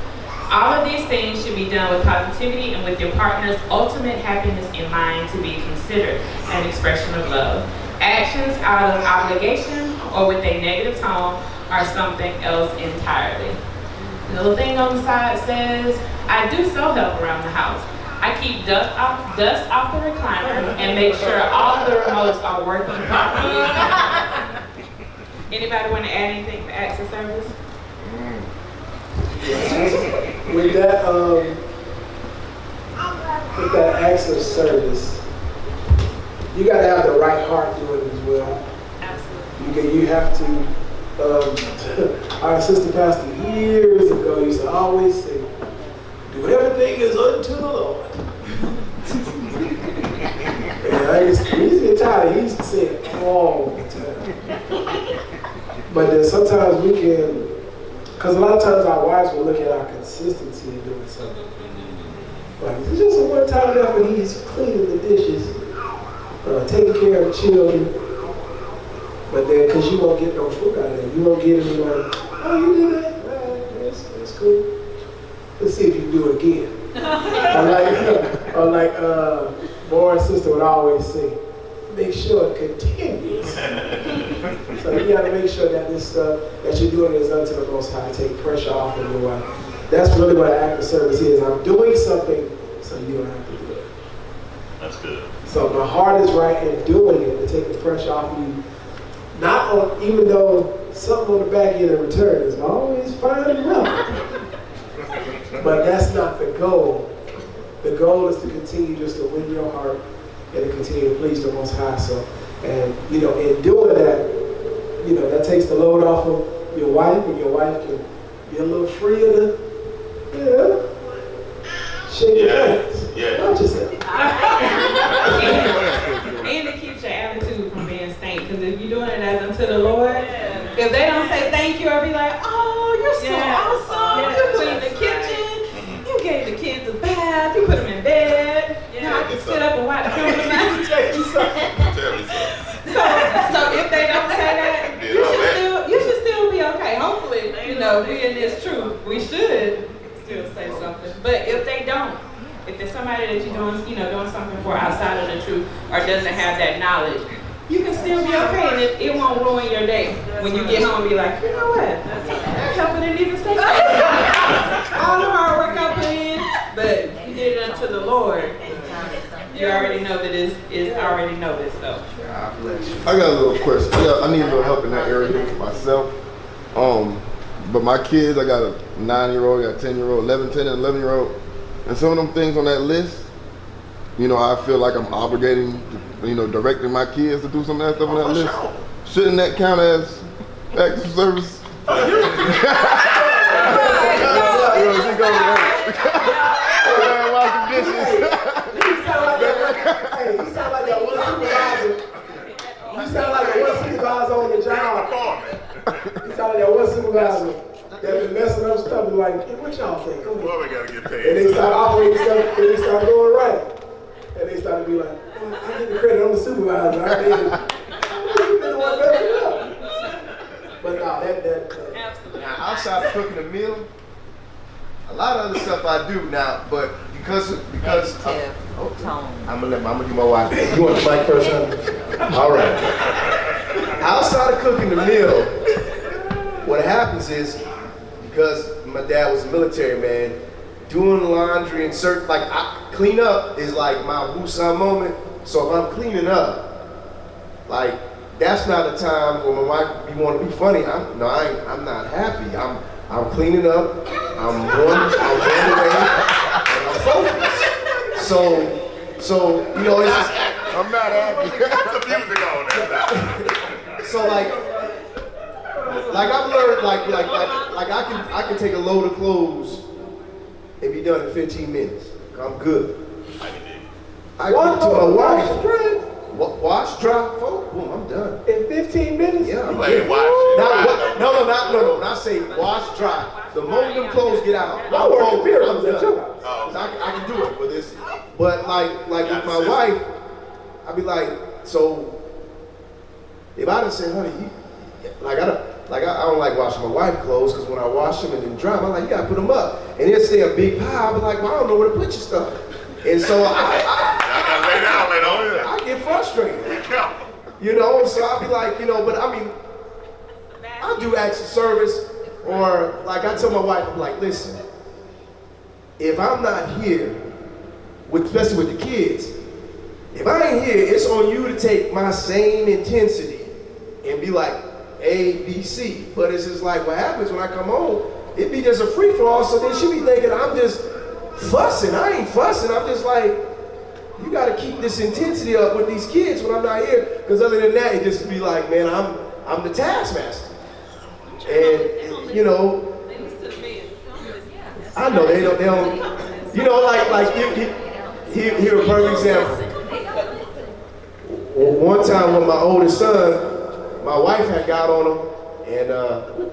All of these things should be done with positivity and with your partner's ultimate happiness in mind to be considered an expression of love. Actions out of obligation or with a negative tone are something else entirely. The little thing on the side says, I do so help around the house. I keep dust off the recliner and make sure all the remotes are working properly. Anybody want to add anything for acts of service? With that acts of service, you got to have the right heart doing it as well. Absolutely. You have to. Our assistant pastor years ago used to always say, "Do everything is unto the Lord." And I used to get tired. He used to say it all the time. But then sometimes we can. Because a lot of times our wives will look at our consistency in doing something. Like, it's just a one time enough when he's cleaning the dishes, taking care of the children. But then, because you won't get no food out of it, you won't get any like, oh, you did that? That's cool. Let's see if you can do it again. or like Lauren's sister would always say, make sure it continues. So you got to make sure that this stuff that you're doing is unto the Most High. Take pressure off of your wife. That's really what an act of service is. I'm doing something so you don't have to do it. That's good. So my heart is right in doing it to take the pressure off of you. Not on, even though something on the back end in return is always fine and well. But that's not the goal. The goal is to continue just to win your heart and to continue to please the Most High. So, and in doing that, that takes the load off of your wife, and your wife can be a little freer to, shake your hands. Yeah. Not yourself. And it keeps your attitude from being stank. Because if you're doing it as unto the Lord, if they don't say thank you, I'll be like, oh, you're so awesome. You cleaned the kitchen. You gave the kids a bath. You put them in bed. Now I can sit up and watch them. So if they don't say that, you should still be okay. Hopefully, we in this truth, we should still say something. But if they don't, if there's somebody that you're doing something for outside of the truth or doesn't have that knowledge, you can still be okay, and it won't ruin your day. When you get home, be like, you know what? That helper didn't even say that. All the hard work I put in, but you did it unto the Lord. You already know that it's already noticed, so. I got a little question. I need a little help in that area myself. But my kids, I got a 9-year-old, I got a 10-year-old, 10 and 11-year-old. And some of them things on that list, I feel like I'm obligating, directing my kids to do some of that stuff on that list. Shouldn't that count as acts of service? dishes. You sound like that. Hey, you sound like that one supervisor. You sound like that one supervisor on the job. You sound like that one supervisor that been messing up stuff and like, hey, what y'all think? Come on. Well, we gotta get paid. And they start operating stuff, and they start going right. And they start to be like, well, I get the credit, I'm the supervisor. I did it. You been the one messing it up. But no, that. Now, outside of cooking a meal, a lot of other stuff I do now, but because I'm gonna do my wife. You want the mic first, honey? All right. Outside of cooking the meal, what happens is, because my dad was a military man, doing laundry and certain, like clean up is like my Wusan moment. So if I'm cleaning up, like that's not a time when my wife want to be funny. I'm not happy. I'm cleaning up. I'm going away, and I'm focused. So you know, it's just, I'm not happy. What's the music on that? so like I've learned like I can take a load of clothes and be done in 15 minutes. I'm good. I give it to my wife. Wash, dry, fold, boom, I'm done. In 15 minutes? Yeah, I'm You ain't good. watching. No. When I say wash, dry, the moment them clothes get out, I work at Pierre, I'm done. Oh. I can do it, but like with my wife, I'd be like, so if I done say, honey, I don't like washing my wife's clothes because when I wash them and then dry them, I'm like, you gotta put them up, and then stay a big pile. I'll be like, well, I don't know where to put your stuff, and so I get frustrated. You know, so I'll be like, you know, but I mean, I'll do acts of service, or like I tell my wife, I'm like, listen, if I'm not here, especially with the kids, if I ain't here, it's on you to take my same intensity and be like A, B, C. But it's just like what happens when I come home, it be just a free for all. So then she be thinking I'm just fussing. I ain't fussing. I'm just like, you got to keep this intensity up with these kids when I'm not here, because other than that, it just be like, man, I'm the taskmaster, and you know, I know they don't, you know, like here a perfect example. One time when my oldest son, my wife had got on him, and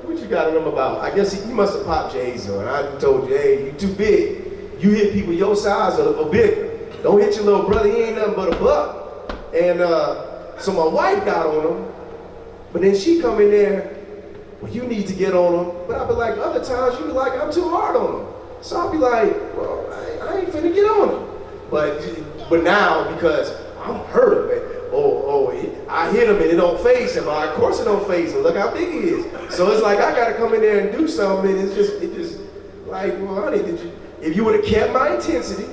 what you got on him about? I guess he must have popped J's on. I told you, hey, you too big. You hit people your size or bigger. Don't hit your little brother, he ain't nothing but a buck. And so my wife got on him, but then she come in there, well, you need to get on him. But I'll be like, other times you be like, I'm too hard on him. So I'll be like, well, I ain't finna get on him. But now, because I'm hurt, man, I hit him and it don't faze him. Of course it don't faze him. Look how big he is. So it's like I gotta come in there and do something. And it just like, well, honey, if you would have kept my intensity,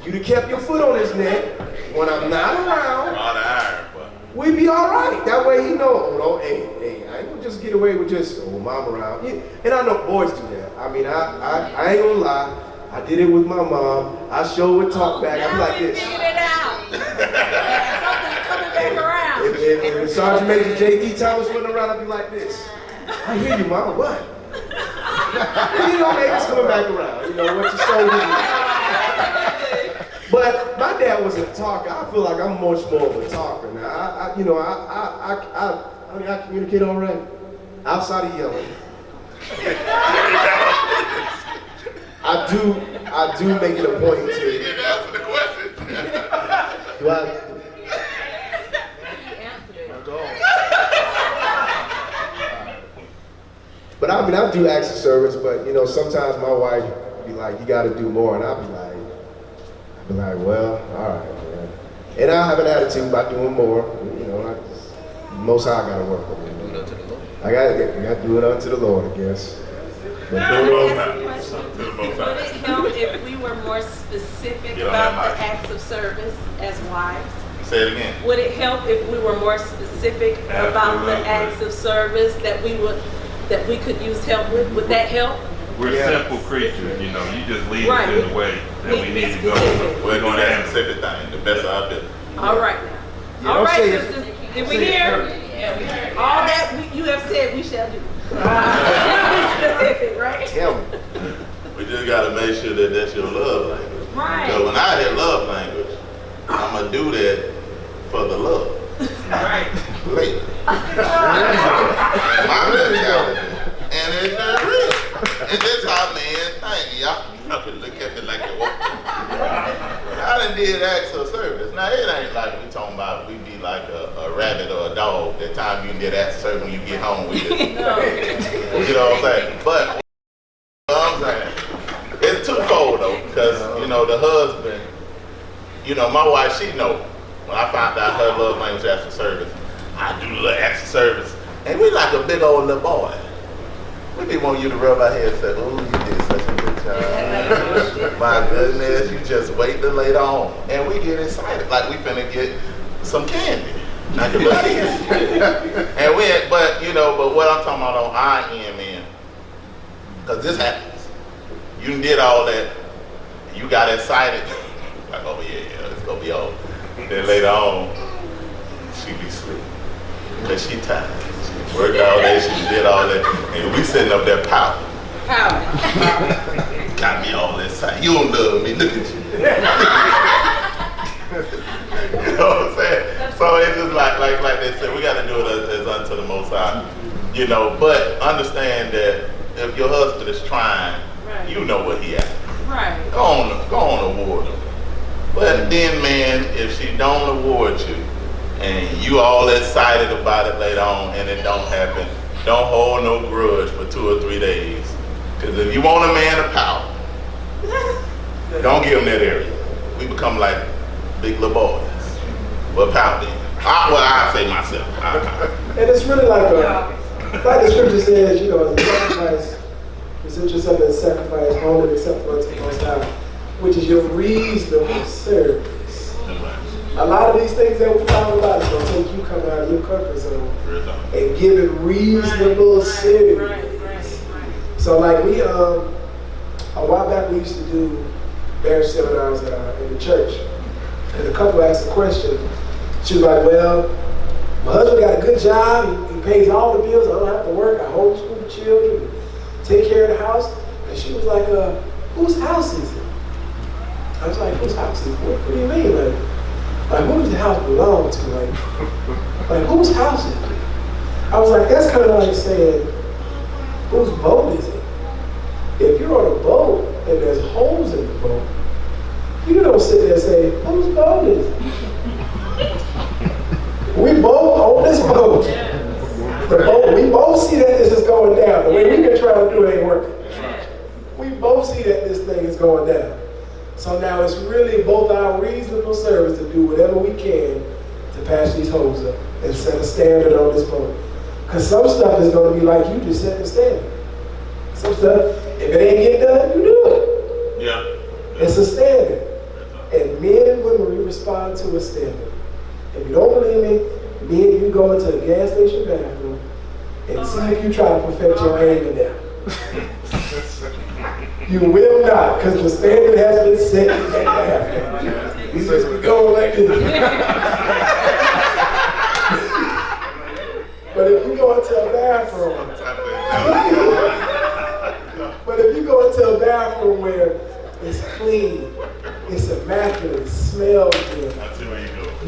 you'd have kept your foot on his neck when I'm not around. We'd be all right. That way he know, oh, no, hey, I ain't gonna just get away with just, oh, mom around. Yeah. And I know boys do that. I mean, I ain't gonna lie. I did it with my mom. I sure would talk back. I'd be like this. Figured it out. Something's coming back around. If Sergeant Major J.D. Thomas wasn't around, I'd be like this. I hear you, mom. What? You know, man, it's coming back around. You know, what you sold me. But my dad was a talker. I feel like I'm much more of a talker now. I communicate all right outside of yelling. I do make it a point to. You didn't answer the question. Do I? But I mean, I do acts of service. But you know, sometimes my wife be like, "You got to do more," and I'll be like, well, all right, man. And I have an attitude about doing more. You know, most high I gotta work with it. Do it unto the Lord. I gotta do it unto the Lord, I guess. But Would it help if we were more specific about the acts of service as wives? Say it again. Would it help if we were more specific about the acts of service that we could use help with? Would that help? We're simple creatures, you know. You just lead Right. us in the way that we need to go. We're doing that specific thing, the best I've been. All right now. All right, sisters. Did we hear? Yeah, we heard. All that you have said we shall do. Be specific, right? Him. We just gotta make sure that that's your love language. Right. So when I hear love language, I'm gonna do that for the love. Right. Later. My mentality. And it's not real. And that's how men think. Y'all can look at me like you want to. I done did acts of service. Now it ain't like we talking about we be like a rabbit or a dog. That time you can get acts of service when you get home with it. No. You know what I'm saying? But what I'm saying, it's twofold though, because you know the husband, you know my wife, she know. When I found out her love language was acts of service, I do little acts of service, and we like a big old little boy. We be want you to rub our head and say, "Oh, you did such a good job. My goodness, you just wait till later on," and we get excited like we finna get some candy. Like a little kid. And but what I'm talking about on our end, man, because this happens. You did all that, you got excited, like, oh yeah, it's gonna be over. Then later on, she be asleep. Because she tired. She worked all day, she did all that, and we sitting up there pouting. Got me all excited. You don't love me, look at you. You know what I'm saying? So it's just like they said, we got to do it as unto the Most High. You know, but understand that if your husband is trying, Right. you know what he at. Right. Go on award him. But then, man, if she don't award you, and you all excited about it later on, and it don't happen, don't hold no grudge for 2 or 3 days. Because if you want a man to pout, don't give him that area. We become like big little boys. Well, pouting. I say myself. And it's really like the scripture says, you know, as a sacrifice, present yourself as a sacrifice, holy and acceptable unto the Most High, which is your reasonable service. A lot of these things that we talk about is going to take you coming out of your comfort zone and giving reasonable service. So like we, a while back we used to do marriage seminars in the church, and a couple asked a question. She was like, well, my husband got a good job, he pays all the bills, I don't have to work, I homeschool the children, take care of the house. And she was like, whose house is it? I was like, whose house is it? What do you mean? Like who does the house belong to? Like whose house is it? I was like, that's kind of like saying, whose boat is it? If you're on a boat and there's holes in the boat, you don't sit there and say, whose boat is it? We both own this boat. The boat, we both see that this is going down. The way we've been trying to do it ain't working. We both see that this thing is going down. So now it's really both our reasonable service to do whatever we can to patch these holes up and set a standard on this boat. Because some stuff is going to be like you just set the standard. Some stuff, if it ain't get done, you do it. Yeah. It's a standard. And men and women, we respond to a standard. If you don't believe me, men, you go into a gas station bathroom and see if you try to perfect your aim in there. You will not, because the standard has been set in that bathroom. You just be going like this. But if you go into a bathroom, where it's clean, it's immaculate, it smells good,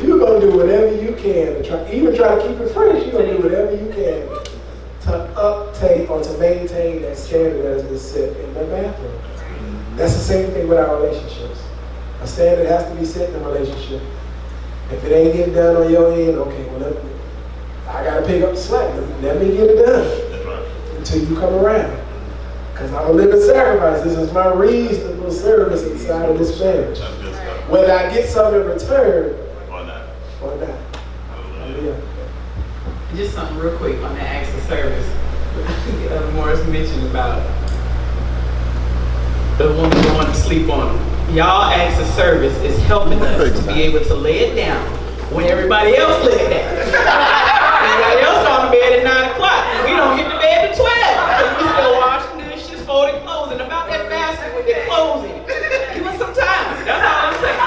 you're going to do whatever you can to try to keep it fresh. You're going to do whatever you can to uptake or to maintain that standard that has been set in the bathroom. That's the same thing with our relationships. A standard has to be set in a relationship. If it ain't getting done on your end, okay, well, I got to pick up the slack. Let me get it done until you come around. Because I'm a living sacrifice. This is my reasonable service inside of this marriage. Whether I get something in return or not. Yeah. Just something real quick on the acts of service. Morris mentioned about the woman going to sleep on them. Y'all acts of service is helping us to be able to lay it down when everybody else lay it down. Everybody else on the bed at 9 o'clock. We don't hit the bed at 12. Because we still washing dishes, folding clothes, and about that basket with their clothes in it. Give us some time. That's all I'm saying.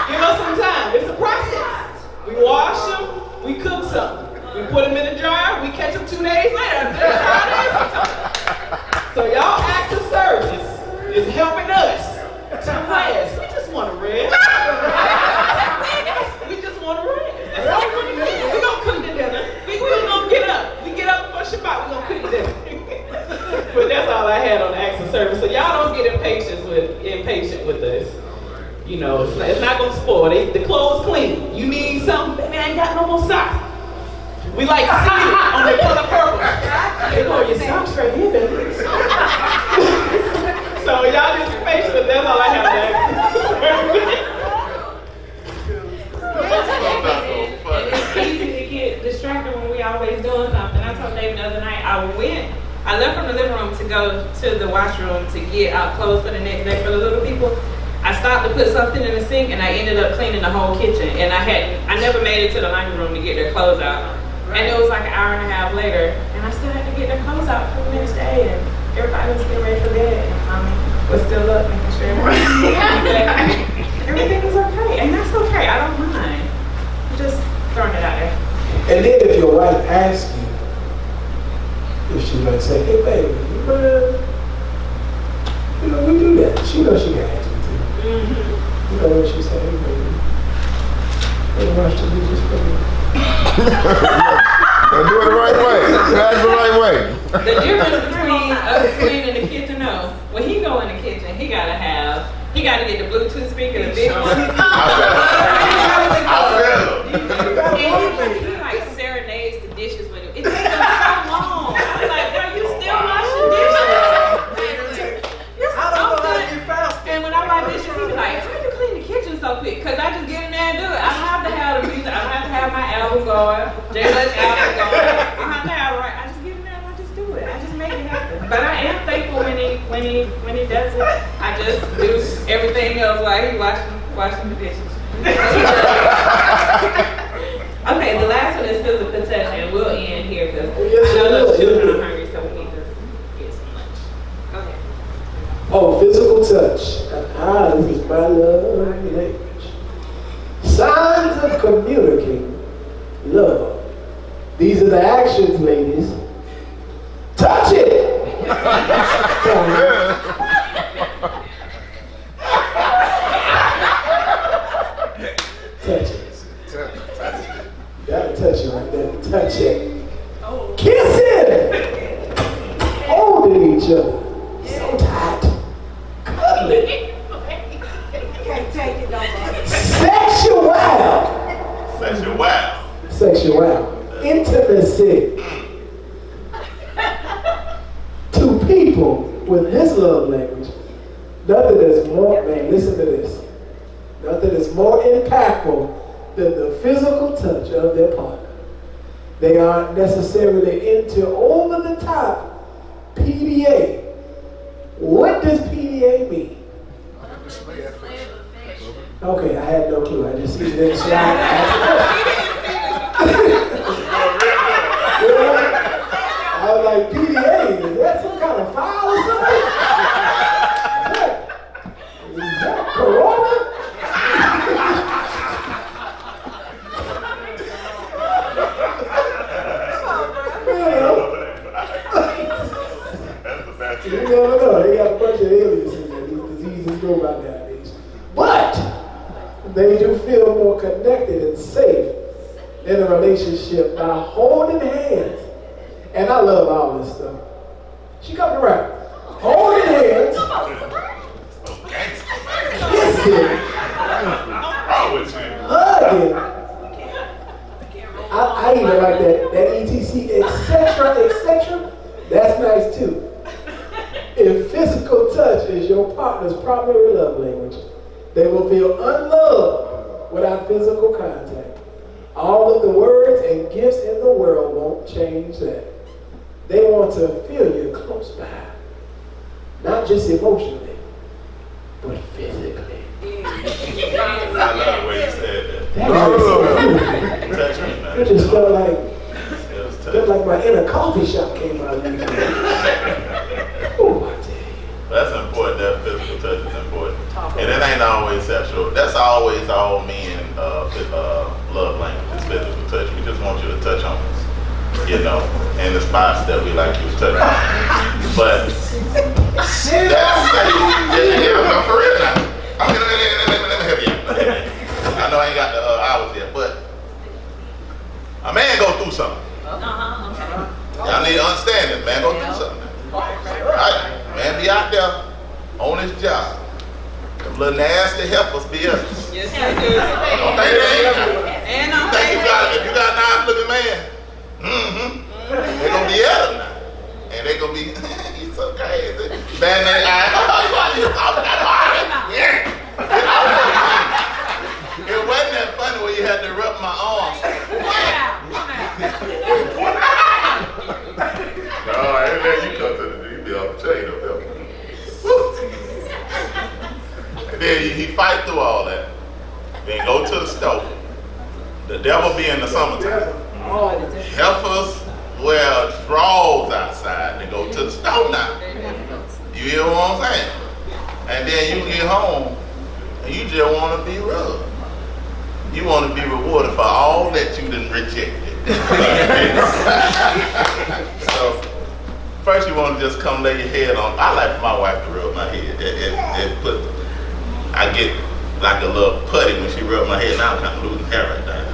Give us some time. It's a process. We wash them, we cook something. We put them in the dryer, we catch them 2 days later. That's how it is sometimes. So y'all act of service is helping us to last. You know, it's not gonna spoil. The clothes clean. You need something, baby, I ain't got no more socks. We like see it on the color purple. They go, your socks right here, baby. So y'all just be patient, but that's all I have And it's easy to get distracted when we always doing something. I told David the other night, I left from the living room to go to the washroom to get out clothes for the next day for the little people. I stopped to put something in the sink and I ended up cleaning the whole kitchen. And I never made it to the laundry room to get their clothes out. And it was like an hour and a half later, and I still had to get their clothes out for the next day. And everybody was getting ready for bed, and mommy was still up making sure everything was okay. And that's okay, I don't mind. Just throwing it out there. And then if your wife asks you, if she might say, hey baby, you know, we do that. She knows she can ask me to. You know when she say, hey baby, let's wash the dishes for me. Now do it the right way. That's the right way. The difference between us cleaning the kitchen, no. When he go in the kitchen, he gotta get the Bluetooth speaker, the big one. He like serenades the dishes with it. It takes him so long. I'm like, bro, you still washing dishes? And when I wash dishes, he be like, how you clean the kitchen so quick? Cause I just get in there and do it. I don't have to have the music. I don't have to have my album going. J-Lux album going. I don't have to have it right. I just get in there and I just do it. I just make it happen. But I am thankful when he does it. I just do everything else while he washing the dishes. Okay, the last one is physical touch, and we'll end here because I know those children are hungry, so we need to get some lunch. Go ahead. Oh, physical touch. This is my love language. Signs of communicating love. These are the actions, ladies. Touch it! Touch it. You gotta touch it right there. Touch it. Kiss it! Holding each other. So tight. Cuddling. Can't take it no more. Sexual. Intimacy. Two people with this love language, nothing is more, man, listen to this. Nothing is more impactful than the physical touch of their partner. They aren't necessarily into over-the-top PDA. What does PDA mean? Okay, I had no clue. I just see that slide. I was like, PDA, is that some kind of file or something? Is that Corona? You never know. They got a bunch of aliens in there. These diseases go by nowadays. But they do feel more connected and safe in a relationship by holding hands. And I love all this stuff. She coming around. Holding hands. Kissing. Hugging. I even like that ETC, etc. That's nice too. If physical touch is your partner's primary love language, they will feel unloved without physical contact. All of the words and gifts in the world won't change that. They want to feel you close by. Not just emotionally, but physically. I love the way you said that. That Touch me, man. it just felt like my inner coffee shop came out of me. Oh, I tell you. That's important. That physical touch is important. And it ain't always sexual. That's always all men love language is physical touch. We just want you to touch on us, you know, in the spots that we like you to touch on. But that's for real now. Let me help you. I know I ain't got the hours yet, but a man go through something. Y'all need to understand this. Man go through something. Right? Man be out there on his job. The little nasty heifers be us. Yes, they do. Don't think they ain't. And You think if you got a nice looking man, they gonna be at him now. And they gonna be, he's so crazy. Bang their eye. It wasn't that funny when you had to rub my arms. Oh, and then you come to the, you be off the chain up there. And then he fight through all that. Then go to the stove. The devil be in the summertime. Heifers wear drawers outside. They go to the stove now. You hear what I'm saying? And then you get home and you just want to be rubbed. You want to be rewarded for all that you done rejected. So, first you want to just come lay your head on. I like for my wife to rub my head. I get like a little putty when she rubs my head. Now I'm kind of losing hair right now.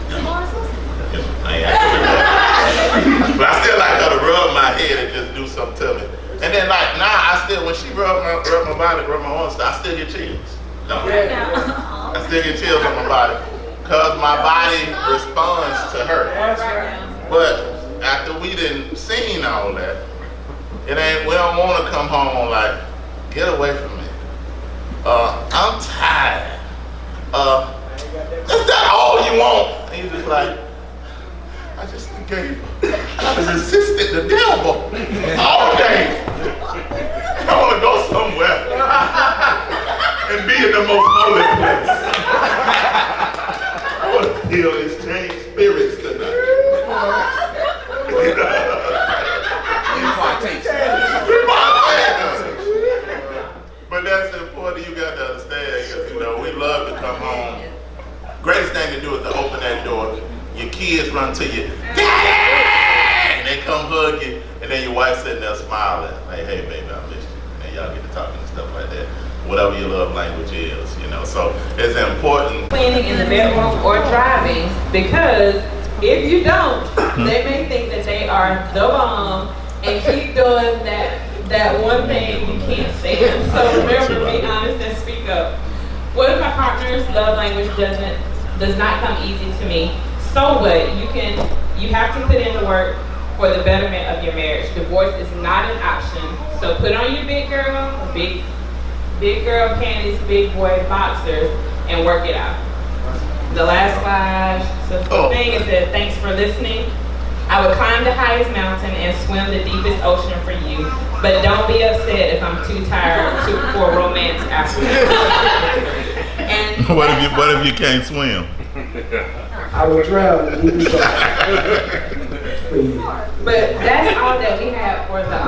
But I still like her to rub my head and just do something to me. And then like now I still, when she rub my body, rub my arms, I still get chills. No. I still get chills on my body. Because my body responds to her. But after we done seen all that, we don't want to come home like, get away from me. I'm tired. Is that all you want? And you just like, I just gave, I resisted the devil all day. I want to go somewhere and be in the most holy place. I want to feel exchange spirits tonight. But that's important. You got to understand, because we love to come home. Greatest thing to do is to open that door. Your kids run to you, Daddy! And they come hug you, and then your wife sitting there smiling, like, hey baby, I miss you. And y'all get to talking and stuff like that. Whatever your love language is, So it's important. Cleaning in the bedroom or driving, because if you don't, they may think that they are the bomb and keep doing that one thing you can't stand. So remember to be honest and speak up. What if my partner's love language does not come easy to me? So what? You have to put in the work for the betterment of your marriage. Divorce is not an option. So put on your big girl panties, big boy boxers, and work it out. The last slide, thing is that thanks for listening. I would climb the highest mountain and swim the deepest ocean for you, but don't be upset if I'm too tired for romance after. And what if you can't swim? I will drown. But that's all that we have for the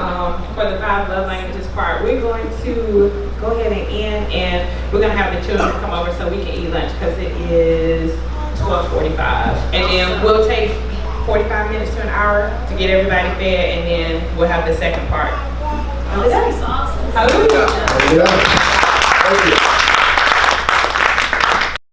5 love languages part. We're going to go ahead and end, and we're going to have the children come over so we can eat lunch because it is 12:45, and then we'll take 45 minutes to an hour to get everybody fed, and then we'll have the second part. That's awesome. Hallelujah. Yeah. Thank you.